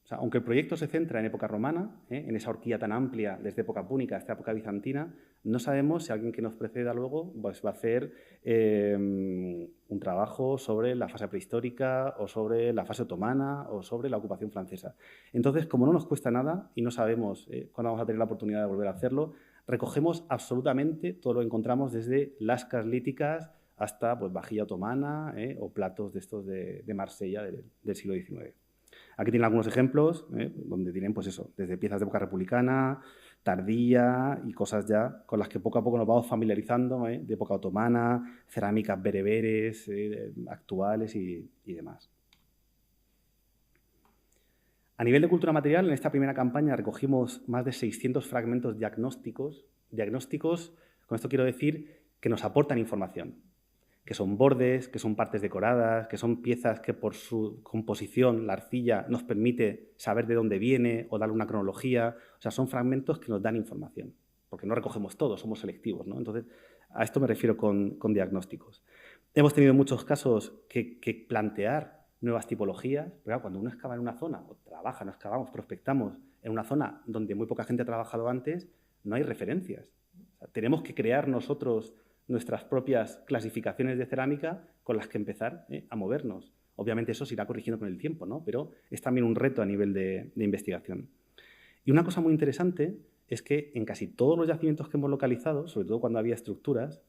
O sea, aunque el proyecto se centra en época romana, en esa horquilla tan amplia desde época púnica hasta época bizantina, no sabemos si alguien que nos preceda luego pues, va a hacer un trabajo sobre la fase prehistórica o sobre la fase otomana o sobre la ocupación francesa. Entonces, como no nos cuesta nada y no sabemos cuándo vamos a tener la oportunidad de volver a hacerlo, recogemos absolutamente todo lo que encontramos desde lascas líticas hasta pues, vajilla otomana o platos de estos de Marsella del siglo XIX. Aquí tienen algunos ejemplos donde tienen, pues eso, desde piezas de época republicana, tardía y cosas ya con las que poco a poco nos vamos familiarizando, de época otomana, cerámicas bereberes, actuales y demás. A nivel de cultura material, en esta primera campaña recogimos más de 600 fragmentos diagnósticos. Diagnósticos, con esto quiero decir que nos aportan información, que son bordes, que son partes decoradas, que son piezas que por su composición, la arcilla, nos permite saber de dónde viene o darle una cronología. O sea, son fragmentos que nos dan información, porque no recogemos todo, somos selectivos, ¿no? Entonces, a esto me refiero con diagnósticos. Hemos tenido muchos casos que plantear nuevas tipologías. Pero claro, cuando uno excava en una zona, o trabaja, no excavamos, prospectamos en una zona donde muy poca gente ha trabajado antes, no hay referencias. O sea, tenemos que crear nosotros nuestras propias clasificaciones de cerámica con las que empezar a movernos. Obviamente eso se irá corrigiendo con el tiempo, ¿no? Pero es también un reto a nivel de investigación. Y una cosa muy interesante es que en casi todos los yacimientos que hemos localizado, sobre todo cuando había estructuras,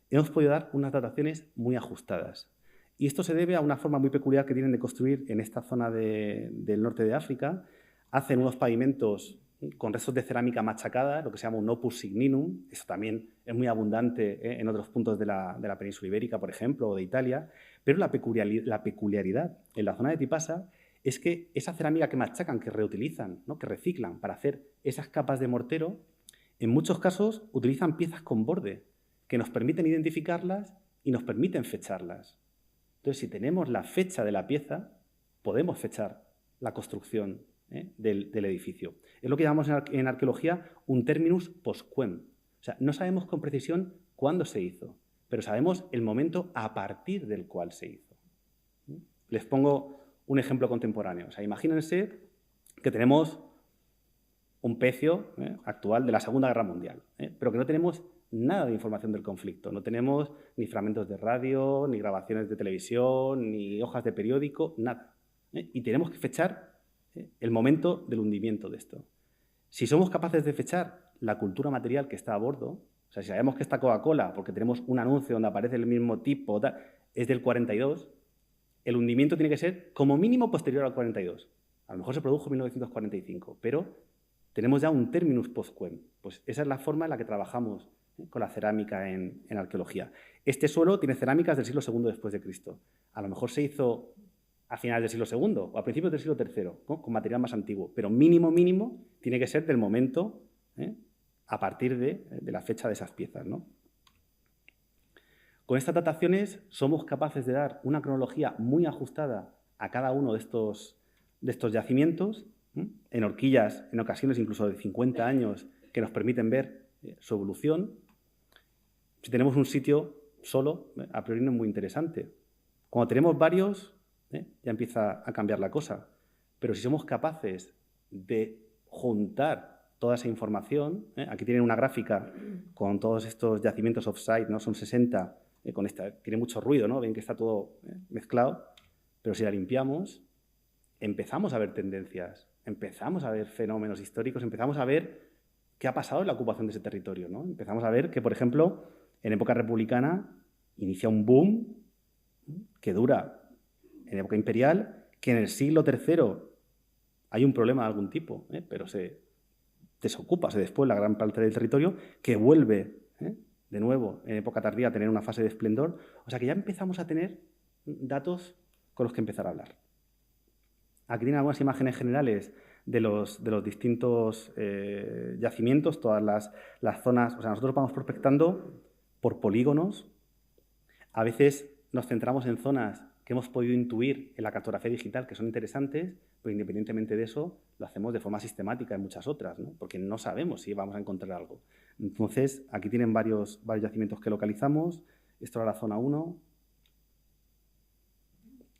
hemos podido dar unas dataciones muy ajustadas. Y esto se debe a una forma muy peculiar que tienen de construir en esta zona del norte de África. Hacen unos pavimentos con restos de cerámica machacada, lo que se llama un opus signinum. Eso también es muy abundante en otros puntos de la península ibérica, por ejemplo, o de Italia. Pero la peculiaridad en la zona de Tipasa es que esa cerámica que machacan, que reutilizan, ¿no?, que reciclan para hacer esas capas de mortero, en muchos casos utilizan piezas con borde que nos permiten identificarlas y nos permiten fecharlas. Entonces, si tenemos la fecha de la pieza, podemos fechar la construcción del edificio. Es lo que llamamos en arqueología un terminus postquem. O sea, no sabemos con precisión cuándo se hizo, pero sabemos el momento a partir del cual se hizo. Les pongo un ejemplo contemporáneo. O sea, imagínense que tenemos un pecio actual de la Segunda Guerra Mundial, pero que no tenemos nada de información del conflicto. No tenemos ni fragmentos de radio, ni grabaciones de televisión, ni hojas de periódico, nada. Y tenemos que fechar el momento del hundimiento de esto. Si somos capaces de fechar la cultura material que está a bordo, o sea, si sabemos que esta Coca-Cola, porque tenemos un anuncio donde aparece el mismo tipo, es del 42, el hundimiento tiene que ser como mínimo posterior al 42. A lo mejor se produjo en 1945, pero tenemos ya un terminus postquem. Pues esa es la forma en la que trabajamos con la cerámica en arqueología. Este suelo tiene cerámicas del siglo II después de Cristo. A lo mejor se hizo a finales del siglo II o a principios del siglo III, ¿no?, con material más antiguo, pero mínimo tiene que ser del momento a partir de la fecha de esas piezas, ¿no? Con estas dataciones somos capaces de dar una cronología muy ajustada a cada uno de estos yacimientos, en horquillas, en ocasiones incluso de 50 años, que nos permiten ver su evolución. Si tenemos un sitio solo, a priori no es muy interesante. Cuando tenemos varios, ya empieza a cambiar la cosa. Pero si somos capaces de juntar toda esa información, aquí tienen una gráfica con todos estos yacimientos off-site, ¿no? Son 60, con esta, tiene mucho ruido, ¿no? Ven que está todo mezclado, pero si la limpiamos, empezamos a ver tendencias, empezamos a ver fenómenos históricos, empezamos a ver qué ha pasado en la ocupación de ese territorio, ¿no? Empezamos a ver que, por ejemplo, en época republicana inicia un boom que dura en época imperial, que en el siglo III hay un problema de algún tipo, pero se desocupa, se despuebla gran parte del territorio, que vuelve de nuevo en época tardía a tener una fase de esplendor. O sea que ya empezamos a tener datos con los que empezar a hablar. Aquí tienen algunas imágenes generales de los distintos yacimientos, todas las zonas. O sea, nosotros vamos prospectando por polígonos. A veces nos centramos en zonas que hemos podido intuir en la cartografía digital que son interesantes, pero independientemente de eso, lo hacemos de forma sistemática en muchas otras, ¿no? Porque no sabemos si vamos a encontrar algo. Entonces, aquí tienen varios yacimientos que localizamos. Esto era la zona 1.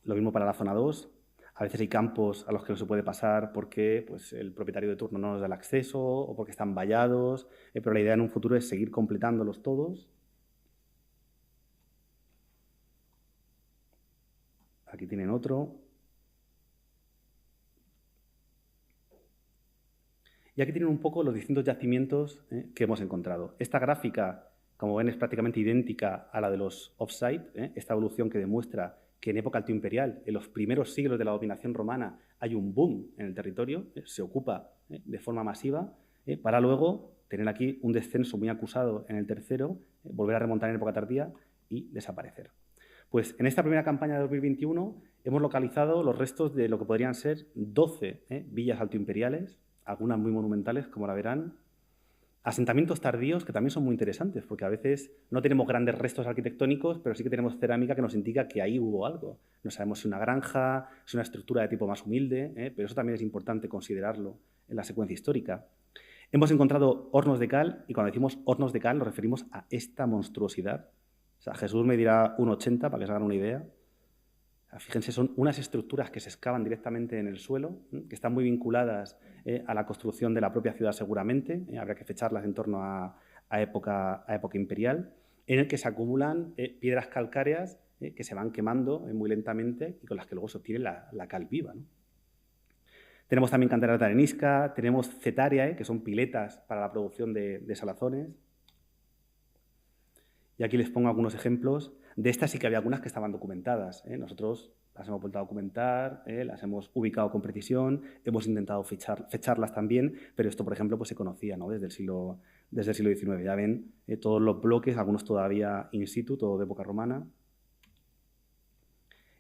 Lo mismo para la zona 2. A veces hay campos a los que no se puede pasar porque pues, el propietario de turno no nos da el acceso o porque están vallados, pero la idea en un futuro es seguir completándolos todos. Aquí tienen otro. Y aquí tienen un poco los distintos yacimientos que hemos encontrado. Esta gráfica, como ven, es prácticamente idéntica a la de los off-site, esta evolución que demuestra que en época altoimperial, en los primeros siglos de la dominación romana, hay un boom en el territorio, se ocupa de forma masiva, para luego tener aquí un descenso muy acusado en el tercero, volver a remontar en época tardía y desaparecer. Pues en esta primera campaña de 2021 hemos localizado los restos de lo que podrían ser 12 villas altoimperiales, algunas muy monumentales, como la verán, asentamientos tardíos que también son muy interesantes, porque a veces no tenemos grandes restos arquitectónicos, pero sí que tenemos cerámica que nos indica que ahí hubo algo. No sabemos si una granja, si una estructura de tipo más humilde, pero eso también es importante considerarlo en la secuencia histórica. Hemos encontrado hornos de cal, y cuando decimos hornos de cal nos referimos a esta monstruosidad. O sea, Jesús me dirá 1,80 para que se hagan una idea. Fíjense, son unas estructuras que se excavan directamente en el suelo, que están muy vinculadas a la construcción de la propia ciudad seguramente, habrá que fecharlas en torno a época imperial, en el que se acumulan piedras calcáreas que se van quemando muy lentamente y con las que luego se obtiene la cal viva, ¿no? Tenemos también canteras de arenisca, tenemos cetariae, que son piletas para la producción de salazones. Y aquí les pongo algunos ejemplos. De estas sí que había algunas que estaban documentadas. Nosotros las hemos vuelto a documentar, las hemos ubicado con precisión, hemos intentado fecharlas también, pero esto, por ejemplo, pues se conocía, ¿no? desde el siglo XIX. Ya ven, todos los bloques, algunos todavía in situ, todo de época romana.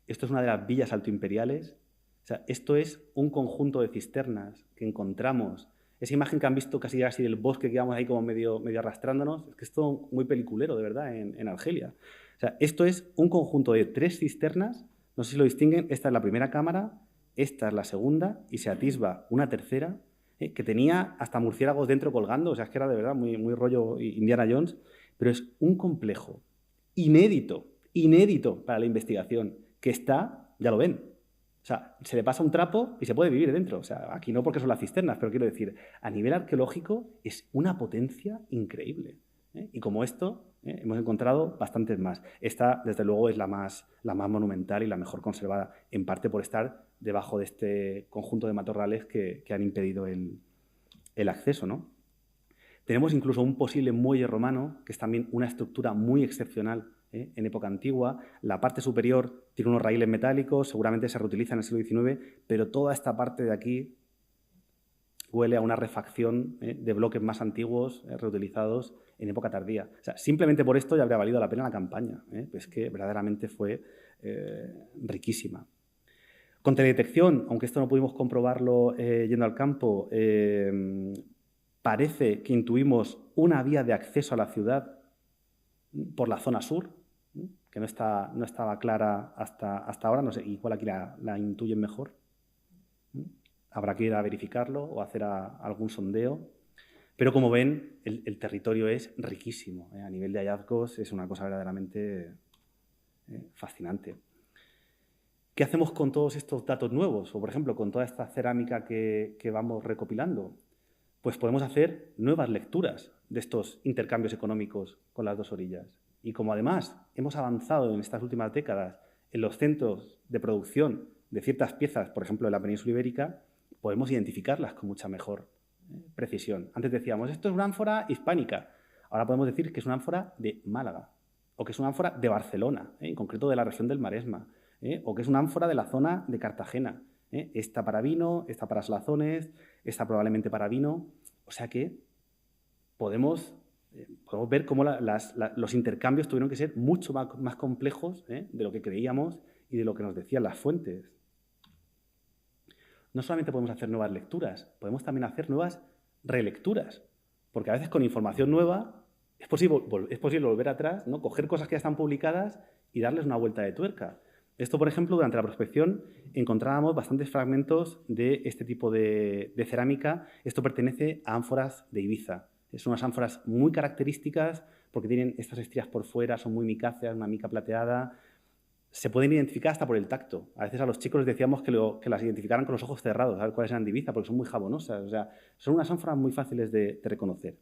Esto es una de las villas altoimperiales. O sea, esto es un conjunto de cisternas que encontramos. Esa imagen que han visto casi así del bosque que íbamos ahí como medio arrastrándonos, es que es todo muy peliculero, de verdad, en Argelia. O sea, esto es un conjunto de 3 cisternas, no sé si lo distinguen, esta es la primera cámara, esta es la segunda y se atisba una tercera, que tenía hasta murciélagos dentro colgando, o sea, es que era de verdad muy rollo Indiana Jones, pero es un complejo inédito para la investigación, que está, ya lo ven, o sea, se le pasa un trapo y se puede vivir dentro. O sea, aquí no porque son las cisternas, pero quiero decir, a nivel arqueológico es una potencia increíble. Y como esto, hemos encontrado bastantes más. Esta, desde luego, es la más monumental y la mejor conservada, en parte por estar debajo de este conjunto de matorrales que han impedido el acceso, ¿no? Tenemos incluso un posible muelle romano, que es también una estructura muy excepcional en época antigua. La parte superior tiene unos raíles metálicos, seguramente se reutiliza en el siglo XIX, pero toda esta parte de aquí huele a una refacción de bloques más antiguos reutilizados en época tardía. O sea, simplemente por esto ya habría valido la pena la campaña. Es que verdaderamente fue riquísima. Con teledetección, aunque esto no pudimos comprobarlo yendo al campo, parece que intuimos una vía de acceso a la ciudad por la zona sur, que no estaba clara hasta ahora, no sé, igual aquí la intuyen mejor. Habrá que ir a verificarlo o hacer algún sondeo. Pero como ven, el territorio es riquísimo. A nivel de hallazgos es una cosa verdaderamente fascinante. ¿Qué hacemos con todos estos datos nuevos? O, por ejemplo, con toda esta cerámica que vamos recopilando. Pues podemos hacer nuevas lecturas de estos intercambios económicos con las dos orillas. Y como además hemos avanzado en estas últimas décadas en los centros de producción de ciertas piezas, por ejemplo, de la península ibérica, podemos identificarlas con mucha mejor precisión. Antes decíamos, esto es una ánfora hispánica. Ahora podemos decir que es una ánfora de Málaga, o que es una ánfora de Barcelona, en concreto de la región del Maresma, o que es una ánfora de la zona de Cartagena. Esta para vino, esta para salazones, esta probablemente para vino. O sea que podemos ver cómo los intercambios tuvieron que ser mucho más complejos de lo que creíamos y de lo que nos decían las fuentes. No solamente podemos hacer nuevas lecturas, podemos también hacer nuevas relecturas, porque a veces con información nueva es posible volver atrás, ¿no? Coger cosas que ya están publicadas y darles una vuelta de tuerca. Esto, por ejemplo, durante la prospección encontrábamos bastantes fragmentos de este tipo de cerámica. Esto pertenece a ánforas de Ibiza. Son unas ánforas muy características porque tienen estas estrías por fuera, son muy micáceas, una mica plateada. Se pueden identificar hasta por el tacto. A veces a los chicos les decíamos que las identificaran con los ojos cerrados, a ver cuáles eran de Ibiza, porque son muy jabonosas. O sea, son unas ánforas muy fáciles de reconocer.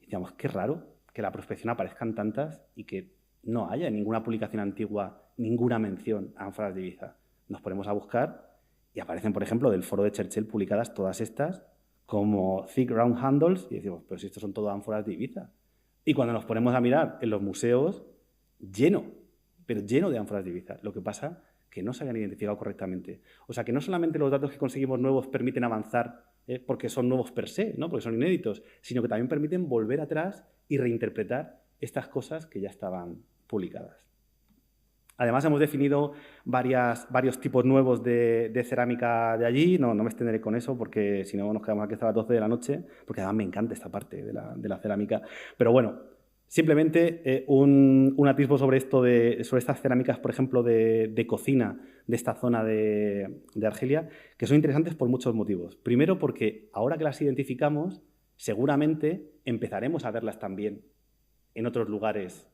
Y decíamos, qué raro que en la prospección aparezcan tantas y que no haya en ninguna publicación antigua ninguna mención a ánforas de Ibiza. Nos ponemos a buscar y aparecen, por ejemplo, del foro de Churchill publicadas todas estas como thick round handles y decimos, pero si estos son todo ánforas de Ibiza. Y cuando nos ponemos a mirar en los museos, lleno de ánforas de Ibiza. Lo que pasa que no se habían identificado correctamente. O sea, que no solamente los datos que conseguimos nuevos permiten avanzar porque son nuevos per se, ¿no? Porque son inéditos, sino que también permiten volver atrás y reinterpretar estas cosas que ya estaban publicadas. Además, hemos definido varios tipos nuevos de cerámica de allí. No me extenderé con eso porque si no nos quedamos aquí hasta las 12 de la noche, porque además me encanta esta parte de la cerámica. Pero bueno, simplemente un atisbo sobre estas cerámicas, por ejemplo, de cocina de esta zona de Argelia, que son interesantes por muchos motivos. Primero, porque ahora que las identificamos, seguramente empezaremos a verlas también en otros lugares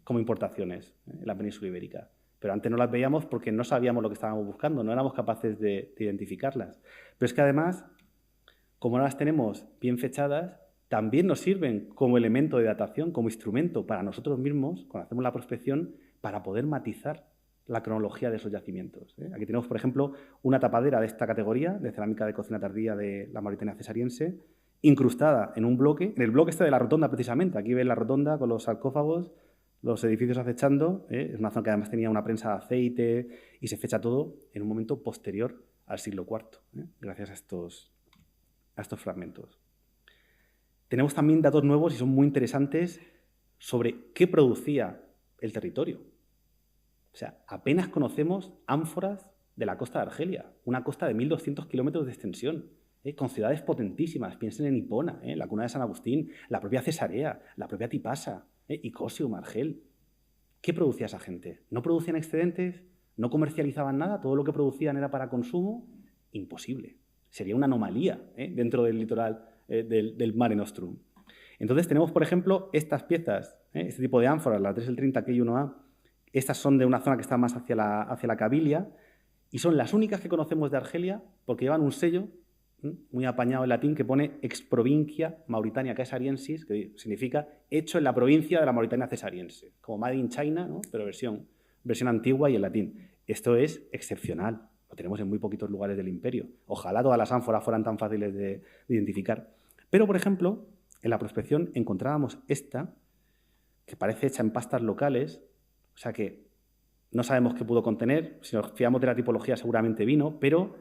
como importaciones en la península ibérica. pero antes no las veíamos porque no sabíamos lo que estábamos buscando, no éramos capaces de identificarlas. Pero es que además, como no las tenemos bien fechadas, también nos sirven como elemento de datación, como instrumento para nosotros mismos, cuando hacemos la prospección, para poder matizar la cronología de esos yacimientos. Aquí tenemos, por ejemplo, una tapadera de esta categoría, de cerámica de cocina tardía de la Mauritania cesariense, incrustada en un bloque, en el bloque este de la rotonda precisamente. Aquí ven la rotonda con los sarcófagos, los edificios acechando. Es una zona que además tenía una prensa de aceite y se fecha todo en un momento posterior al siglo IV, gracias a estos fragmentos. Tenemos también datos nuevos y son muy interesantes sobre qué producía el territorio. O sea, apenas conocemos ánforas de la costa de Argelia, una costa de 1.200 kilómetros de extensión, con ciudades potentísimas. Piensen en Hipona, la cuna de San Agustín, la propia Cesarea, la propia Tipasa, Icosium, Argel. ¿Qué producía esa gente? ¿No producían excedentes? ¿No comercializaban nada? ¿Todo lo que producían era para consumo? Imposible. Sería una anomalía dentro del litoral del Mare Nostrum. Entonces tenemos, por ejemplo, estas piezas, este tipo de ánforas, la 3, el 30, K y 1A. Estas son de una zona que está más hacia la Cabilia y son las únicas que conocemos de Argelia porque llevan un sello muy apañado en latín que pone Ex Provincia Mauritania Caesariensis, que significa hecho en la provincia de la Mauritania Cesariense, como Made in China, ¿no? Pero versión antigua y en latín. Esto es excepcional, lo tenemos en muy poquitos lugares del imperio. Ojalá todas las ánforas fueran tan fáciles de identificar. Pero, por ejemplo, en la prospección encontrábamos esta, que parece hecha en pastas locales. O sea que no sabemos qué pudo contener, si nos fiamos de la tipología seguramente vino, pero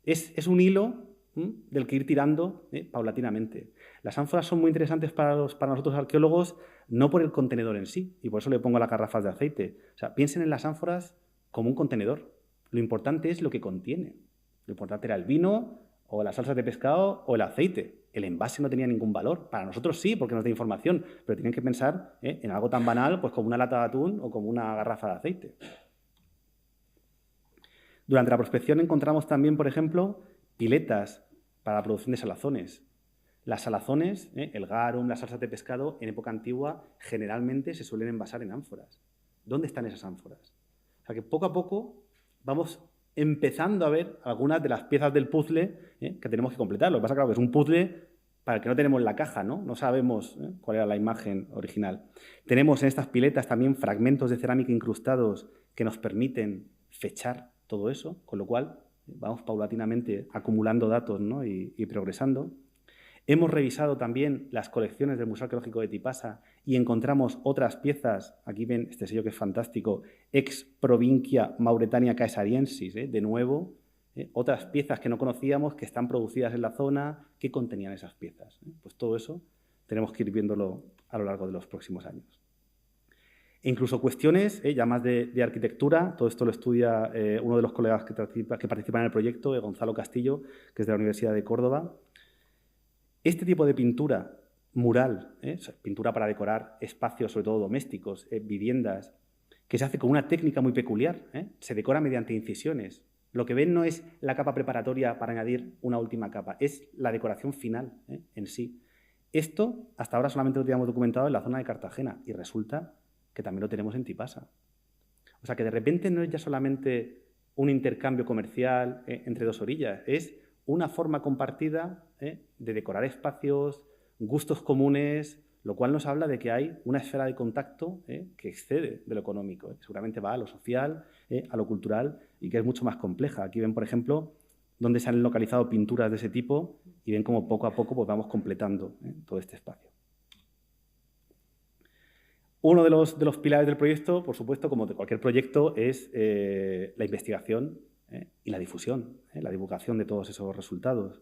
es un hilo del que ir tirando paulatinamente. Las ánforas son muy interesantes para nosotros arqueólogos, no por el contenedor en sí, y por eso le pongo las garrafas de aceite. O sea, piensen en las ánforas como un contenedor. Lo importante es lo que contiene. Lo importante era el vino, o las salsas de pescado, o el aceite. El envase no tenía ningún valor. Para nosotros sí, porque nos da información, pero tienen que pensar en algo tan banal pues como una lata de atún o como una garrafa de aceite. Durante la prospección encontramos también, por ejemplo, piletas para la producción de salazones. Las salazones, el garum, las salsas de pescado, en época antigua generalmente se suelen envasar en ánforas. ¿Dónde están esas ánforas? O sea que poco a poco vamos empezando a ver algunas de las piezas del puzzle que tenemos que completar. Lo que pasa, claro, que es un puzzle para el que no tenemos la caja, ¿no? No sabemos cuál era la imagen original. Tenemos en estas piletas también fragmentos de cerámica incrustados que nos permiten fechar todo eso, con lo cual vamos paulatinamente acumulando datos, ¿no? y progresando. Hemos revisado también las colecciones del Museo Arqueológico de Tipasa y encontramos otras piezas, aquí ven este sello que es fantástico, Ex Provincia Mauritania Caesariensis, de nuevo, otras piezas que no conocíamos, que están producidas en la zona, que contenían esas piezas. Pues todo eso tenemos que ir viéndolo a lo largo de los próximos años. E incluso cuestiones ya más de arquitectura, todo esto lo estudia uno de los colegas que participan en el proyecto, Gonzalo Castillo, que es de la Universidad de Córdoba. Este tipo de pintura mural, o sea, pintura para decorar espacios, sobre todo domésticos, viviendas, que se hace con una técnica muy peculiar, se decora mediante incisiones. Lo que ven no es la capa preparatoria para añadir una última capa, es la decoración final en sí. Esto hasta ahora solamente lo teníamos documentado en la zona de Cartagena y resulta que también lo tenemos en Tipasa. O sea que de repente no es ya solamente un intercambio comercial entre dos orillas, es una forma compartida de decorar espacios, gustos comunes, lo cual nos habla de que hay una esfera de contacto que excede de lo económico. Seguramente va a lo social, a lo cultural y que es mucho más compleja. Aquí ven, por ejemplo, dónde se han localizado pinturas de ese tipo y ven cómo poco a poco pues, vamos completando todo este espacio. Uno de los pilares del proyecto, por supuesto, como de cualquier proyecto, es la investigación y la difusión, la divulgación de todos esos resultados.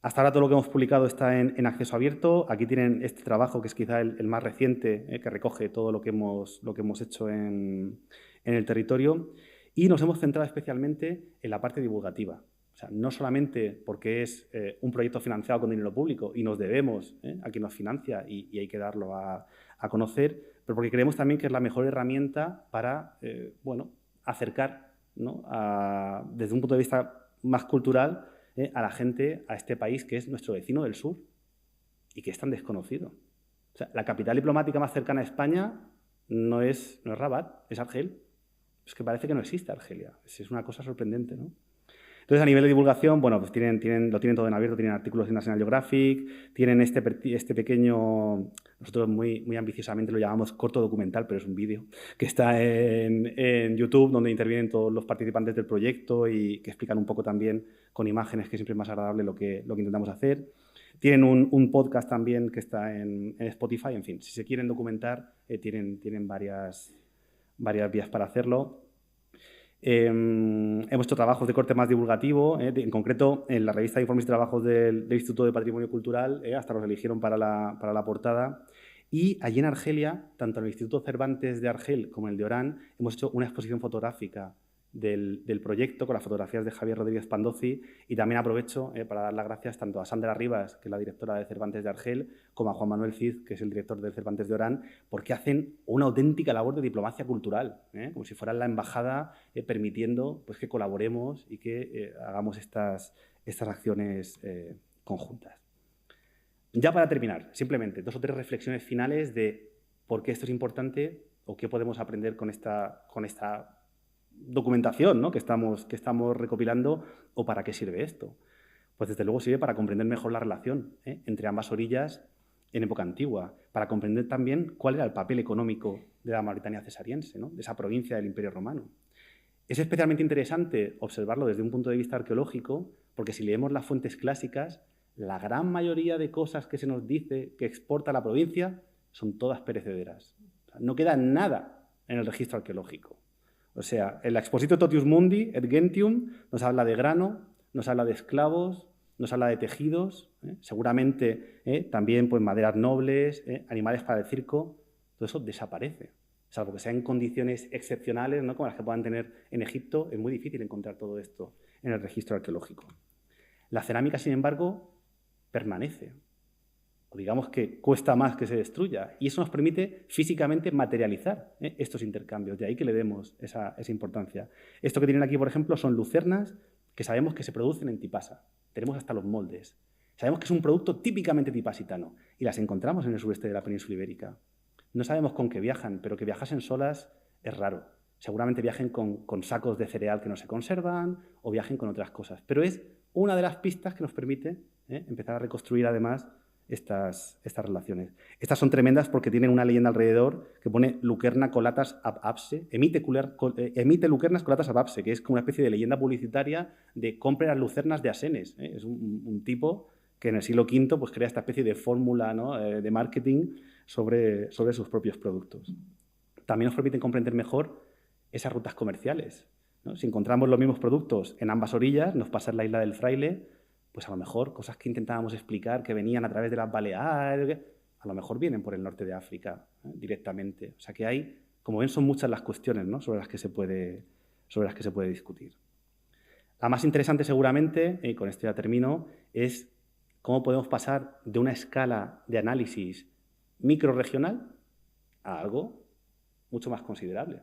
Hasta ahora todo lo que hemos publicado está en acceso abierto. Aquí tienen este trabajo, que es quizá el más reciente, que recoge todo lo que hemos hecho en el territorio. Y nos hemos centrado especialmente en la parte divulgativa. O sea, no solamente porque es un proyecto financiado con dinero público y nos debemos a quien nos financia y hay que darlo a conocer, pero porque creemos también que es la mejor herramienta para acercar, ¿no? desde un punto de vista más cultural a la gente, a este país que es nuestro vecino del sur y que es tan desconocido. O sea, la capital diplomática más cercana a España no es Rabat, es Argel. Es que parece que no existe Argelia. Es una cosa sorprendente, ¿no? Entonces, a nivel de divulgación, bueno, pues lo tienen todo en abierto, tienen artículos en National Geographic, tienen este pequeño, nosotros muy ambiciosamente lo llamamos corto documental, pero es un vídeo, que está en YouTube, donde intervienen todos los participantes del proyecto y que explican un poco también con imágenes, que siempre es más agradable lo que intentamos hacer. Tienen un podcast también que está en Spotify. En fin, si se quieren documentar, tienen varias vías para hacerlo. Hemos hecho trabajos de corte más divulgativo, en concreto en la revista de Informes y Trabajos del Instituto de Patrimonio Cultural, hasta los eligieron para la portada. Y allí en Argelia, tanto en el Instituto Cervantes de Argel como en el de Orán, hemos hecho una exposición fotográfica del proyecto con las fotografías de Javier Rodríguez Pandozzi, y también aprovecho para dar las gracias tanto a Sandra Rivas, que es la directora de Cervantes de Argel, como a Juan Manuel Cid, que es el director del Cervantes de Orán, porque hacen una auténtica labor de diplomacia cultural, como si fueran la embajada, permitiendo pues, que colaboremos y que hagamos estas acciones conjuntas. Ya para terminar, simplemente 2 o 3 reflexiones finales de por qué esto es importante o qué podemos aprender con esta documentación, ¿no? que estamos recopilando, o para qué sirve esto. Pues desde luego sirve para comprender mejor la relación entre ambas orillas en época antigua, para comprender también cuál era el papel económico de la Mauritania cesariense, ¿no? de esa provincia del Imperio Romano. Es especialmente interesante observarlo desde un punto de vista arqueológico, porque si leemos las fuentes clásicas, la gran mayoría de cosas que se nos dice que exporta la provincia son todas perecederas. O sea, no queda nada en el registro arqueológico. O sea, el Expositio Totius Mundi et Gentium nos habla de grano, nos habla de esclavos, nos habla de tejidos, seguramente también pues, maderas nobles, animales para el circo. Todo eso desaparece. Salvo que sean condiciones excepcionales, ¿no? como las que puedan tener en Egipto, es muy difícil encontrar todo esto en el registro arqueológico. La cerámica, sin embargo, permanece. O digamos que cuesta más que se destruya, y eso nos permite físicamente materializar estos intercambios, de ahí que le demos esa importancia. Esto que tienen aquí, por ejemplo, son lucernas que sabemos que se producen en Tipasa. Tenemos hasta los moldes. Sabemos que es un producto típicamente tipasitano y las encontramos en el sureste de la península ibérica. No sabemos con qué viajan, pero que viajasen solas es raro. Seguramente viajen con sacos de cereal que no se conservan o viajen con otras cosas, pero es una de las pistas que nos permite empezar a reconstruir además estas relaciones. Estas son tremendas porque tienen una leyenda alrededor que pone Lucerna colatas ab apse, emite lucernas colatas ab apse, que es como una especie de leyenda publicitaria de compre las lucernas de Asenes. Es un tipo que en el siglo V pues, crea esta especie de fórmula, ¿no? de marketing sobre sus propios productos. También nos permiten comprender mejor esas rutas comerciales, ¿no? Si encontramos los mismos productos en ambas orillas, nos pasa en la isla del Fraile, pues a lo mejor cosas que intentábamos explicar que venían a través de las Baleares, a lo mejor vienen por el norte de África directamente. O sea que hay, como ven, son muchas las cuestiones, ¿no? sobre las que se puede discutir. La más interesante seguramente, y con esto ya termino, es cómo podemos pasar de una escala de análisis microrregional a algo mucho más considerable.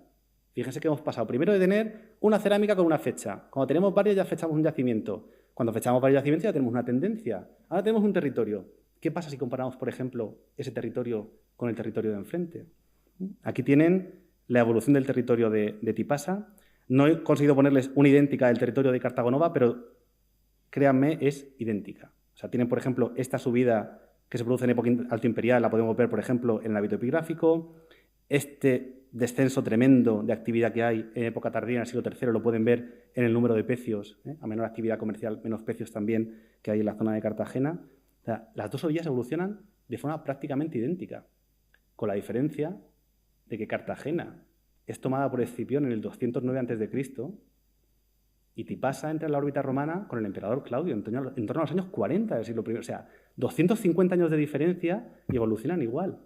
Fíjense que hemos pasado primero de tener una cerámica con una fecha. Cuando tenemos varias ya fechamos un yacimiento. Cuando fechamos varios yacimientos ya tenemos una tendencia. Ahora tenemos un territorio. ¿Qué pasa si comparamos, por ejemplo, ese territorio con el territorio de enfrente? Aquí tienen la evolución del territorio de Tipasa. No he conseguido ponerles una idéntica del territorio de Cartagonova, pero créanme, es idéntica. O sea, tienen, por ejemplo, esta subida que se produce en época alto imperial, la podemos ver, por ejemplo, en el hábito epigráfico. Este descenso tremendo de actividad que hay en época tardía, en el siglo III, lo pueden ver en el número de pecios. A menor actividad comercial, menos pecios también que hay en la zona de Cartagena. O sea, las dos orillas evolucionan de forma prácticamente idéntica, con la diferencia de que Cartagena es tomada por Escipión en el 209 a.C. y Tipasa entra en la órbita romana con el emperador Claudio en torno a los años 40 del siglo I. O sea, 250 años de diferencia y evolucionan igual.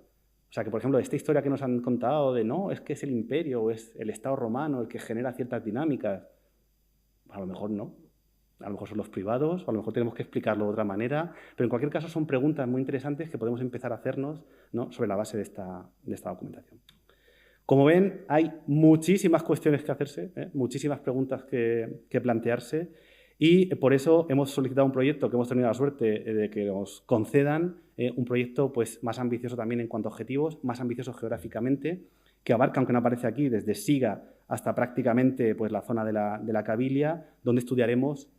O sea, que, por ejemplo, esta historia que nos han contado de no, es que es el imperio o es el Estado romano el que genera ciertas dinámicas, a lo mejor no. A lo mejor son los privados, o a lo mejor tenemos que explicarlo de otra manera, pero en cualquier caso son preguntas muy interesantes que podemos empezar a hacernos, ¿no? sobre la base de esta documentación. Como ven, hay muchísimas cuestiones que hacerse, muchísimas preguntas que plantearse, y por eso hemos solicitado un proyecto que hemos tenido la suerte de que nos concedan, un proyecto pues, más ambicioso también en cuanto a objetivos, más ambicioso geográficamente, que abarca, aunque no aparece aquí, desde Siga hasta prácticamente pues, la zona de la Cabilia, donde estudiaremos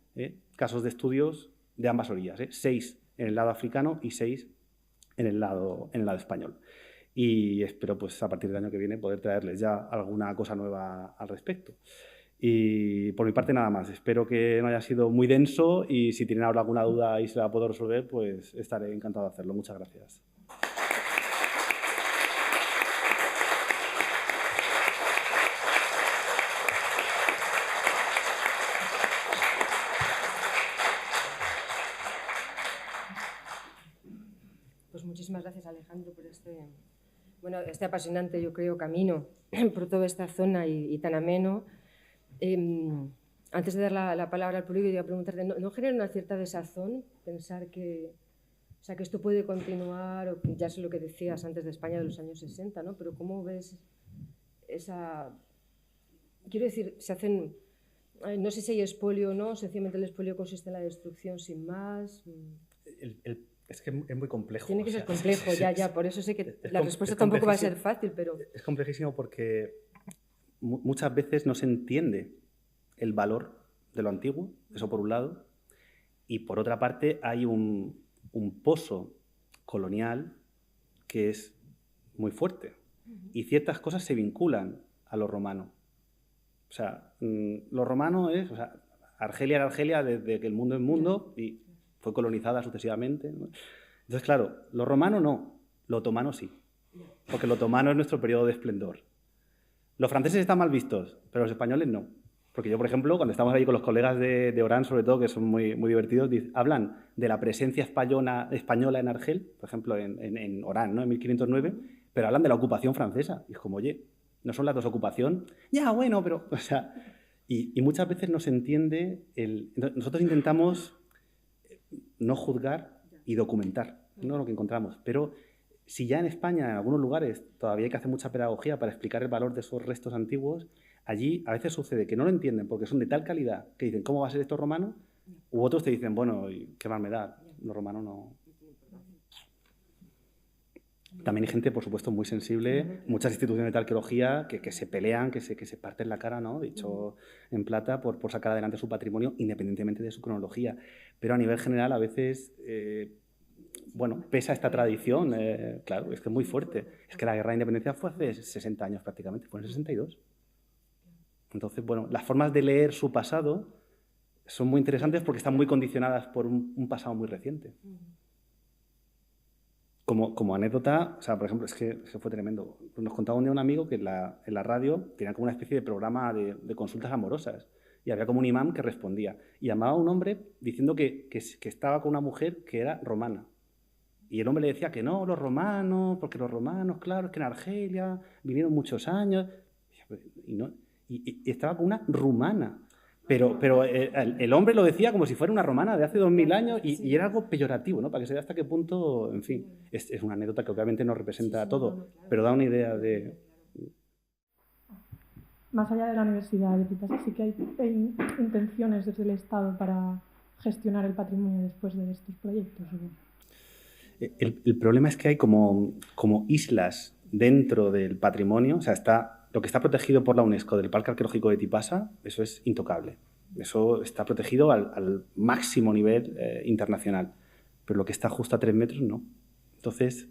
casos de estudios de ambas orillas, 6 en el lado africano y 6 en el lado español. Y espero pues, a partir del año que viene poder traerles ya alguna cosa nueva al respecto. Y por mi parte nada más, espero que no haya sido muy denso y si tienen ahora alguna duda y se la puedo resolver, pues estaré encantado de hacerlo. Muchas gracias. Pues muchísimas gracias, Alejandro, por este apasionante, yo creo, camino por toda esta zona y tan ameno. Antes de dar la palabra al público, yo iba a preguntarte, ¿no genera una cierta desazón pensar que esto puede continuar? O ya sé lo que decías antes de España de los años 60, ¿no? Pero ¿cómo ves esa...? Quiero decir, se hacen... No sé si hay expolio o no, sencillamente el expolio consiste en la destrucción sin más. Es que es muy complejo. Tiene que ser complejo, ya, por eso sé que la respuesta tampoco va a ser fácil, pero... Es complejísimo porque muchas veces no se entiende el valor de lo antiguo, eso por un lado, y por otra parte hay un pozo colonial que es muy fuerte y ciertas cosas se vinculan a lo romano. O sea, lo romano es... O sea, Argelia era Argelia desde que el mundo es mundo y fue colonizada sucesivamente, ¿no? Entonces, claro, lo romano no, lo otomano sí, porque lo otomano es nuestro periodo de esplendor. Los franceses están mal vistos, pero los españoles no. Porque yo, por ejemplo, cuando estamos ahí con los colegas de Orán, sobre todo, que son muy, muy divertidos, hablan de la presencia española en Argel, por ejemplo, en Orán, ¿no? En 1509, pero hablan de la ocupación francesa. Y es como, oye, ¿no son las dos ocupación? Ya, bueno, pero... O sea, y muchas veces no se entiende... Nosotros intentamos no juzgar y documentar, ¿no? Lo que encontramos, pero... Si ya en España, en algunos lugares, todavía hay que hacer mucha pedagogía para explicar el valor de esos restos antiguos, allí a veces sucede que no lo entienden porque son de tal calidad que dicen, ¿cómo va a ser esto romano? U otros te dicen, bueno, ¿qué más me da? Lo romano no... También hay gente, por supuesto, muy sensible, muchas instituciones de arqueología que se pelean, que se parten la cara, ¿no? Dicho en plata, por sacar adelante su patrimonio, independientemente de su cronología. Pero a nivel general, a veces... bueno, pesa esta tradición, claro, es que es muy fuerte. Es que la guerra de independencia fue hace 60 años prácticamente, fue en el 62. Entonces, bueno, las formas de leer su pasado son muy interesantes porque están muy condicionadas por un pasado muy reciente. Como anécdota, o sea, por ejemplo, es que fue tremendo. Nos contaba un día un amigo que en la radio tenía como una especie de programa de consultas amorosas y había como un imán que respondía. Y llamaba a un hombre diciendo que estaba con una mujer que era romana. Y el hombre le decía que no, los romanos, porque los romanos, claro, es que en Argelia vinieron muchos años. Y estaba con una rumana. Pero el hombre lo decía como si fuera una romana de hace 2000 años y era algo peyorativo, ¿no? Para que se vea hasta qué punto, en fin, es una anécdota que obviamente no representa todo, pero da una idea de... Más allá de la Universidad de Pitasa, sí que hay intenciones desde el Estado para gestionar el patrimonio después de estos proyectos, ¿no? El problema es que hay como islas dentro del patrimonio, o sea, lo que está protegido por la UNESCO del Parque Arqueológico de Tipasa, eso es intocable. Eso está protegido al máximo nivel internacional, pero lo que está justo a 3 metros no. Entonces,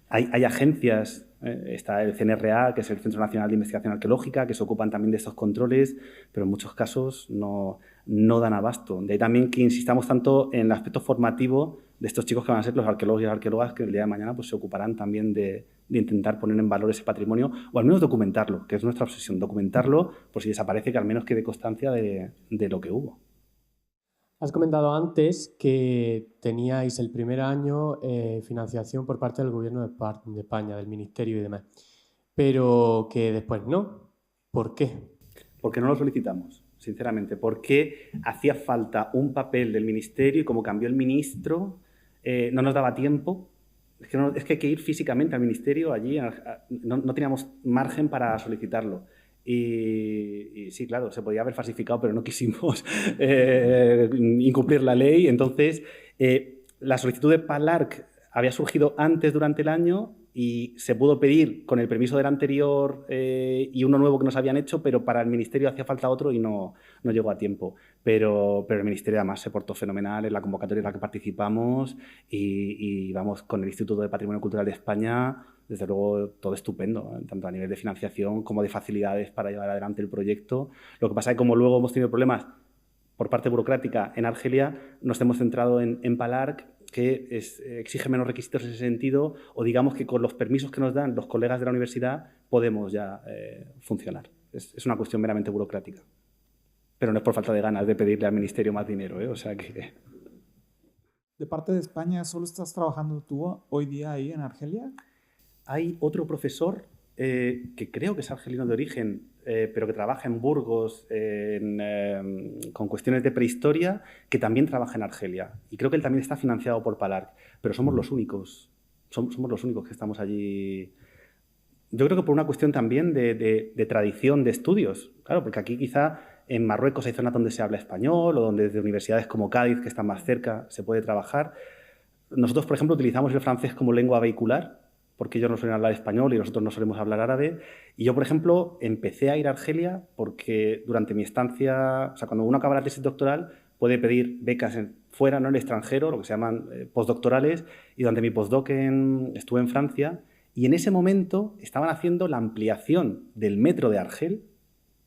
hay agencias, está el CNRA, que es el Centro Nacional de Investigación Arqueológica, que se ocupan también de estos controles, pero en muchos casos no dan abasto. De ahí también que insistamos tanto en el aspecto formativo de estos chicos que van a ser los arqueólogos y las arqueólogas que el día de mañana pues, se ocuparán también de intentar poner en valor ese patrimonio, o al menos documentarlo, que es nuestra obsesión, documentarlo por si desaparece, que al menos quede constancia de lo que hubo. Has comentado antes que teníais el primer año financiación por parte del Gobierno de España, del Ministerio y demás, pero que después no. ¿Por qué? Porque no lo solicitamos, sinceramente. Porque hacía falta un papel del Ministerio y como cambió el ministro, no nos daba tiempo. Es que hay que ir físicamente al Ministerio, allí no teníamos margen para solicitarlo. Y sí, claro, se podía haber falsificado, pero no quisimos incumplir la ley. Entonces, la solicitud de PALARC había surgido antes durante el año y se pudo pedir con el permiso del anterior y uno nuevo que nos habían hecho, pero para el Ministerio hacía falta otro y no llegó a tiempo. Pero el Ministerio además se portó fenomenal en la convocatoria en la que participamos y vamos, con el Instituto de Patrimonio Cultural de España, desde luego todo estupendo, tanto a nivel de financiación como de facilidades para llevar adelante el proyecto. Lo que pasa es que como luego hemos tenido problemas por parte burocrática en Argelia, nos hemos centrado en PALARC, que exige menos requisitos en ese sentido, o digamos que con los permisos que nos dan los colegas de la universidad podemos ya funcionar. Es una cuestión meramente burocrática. Pero no es por falta de ganas de pedirle al Ministerio más dinero, ¿eh? O sea que... De parte de España, ¿solo estás trabajando tú hoy día ahí en Argelia? Hay otro profesor que creo que es argelino de origen, pero que trabaja en Burgos con cuestiones de prehistoria, que también trabaja en Argelia. Y creo que él también está financiado por PALARC, pero somos los únicos. Somos los únicos que estamos allí. Yo creo que por una cuestión también de tradición de estudios. Claro, porque aquí quizá en Marruecos hay zonas donde se habla español o donde desde universidades como Cádiz, que están más cerca, se puede trabajar. Nosotros, por ejemplo, utilizamos el francés como lengua vehicular, porque ellos no suelen hablar español y nosotros no solemos hablar árabe. Y yo, por ejemplo, empecé a ir a Argelia porque durante mi estancia, o sea, cuando uno acaba la tesis doctoral, puede pedir becas fuera, ¿no?, en el extranjero, lo que se llaman postdoctorales, y durante mi postdoc estuve en Francia, y en ese momento estaban haciendo la ampliación del metro de Argel,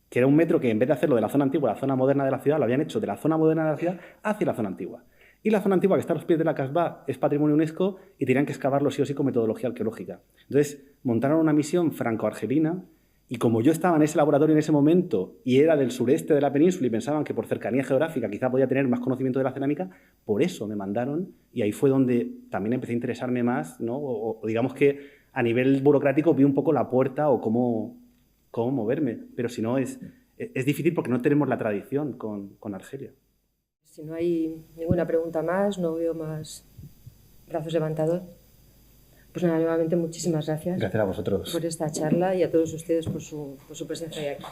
que era un metro que en vez de hacerlo de la zona antigua a la zona moderna de la ciudad, lo habían hecho de la zona moderna de la ciudad hacia la zona antigua. Y la zona antigua, que está a los pies de la Casbah, es patrimonio UNESCO y tenían que excavarlo sí o sí con metodología arqueológica. Entonces, montaron una misión franco-argelina y como yo estaba en ese laboratorio en ese momento y era del sureste de la península y pensaban que por cercanía geográfica quizá podía tener más conocimiento de la cerámica, por eso me mandaron y ahí fue donde también empecé a interesarme más, ¿no? O digamos que a nivel burocrático vi un poco la puerta o cómo moverme, pero si no es difícil porque no tenemos la tradición con Argelia. Si no hay ninguna pregunta más, no veo más brazos levantados. Pues nada, nuevamente muchísimas gracias. Gracias a vosotros. Por esta charla y a todos ustedes por su presencia hoy aquí.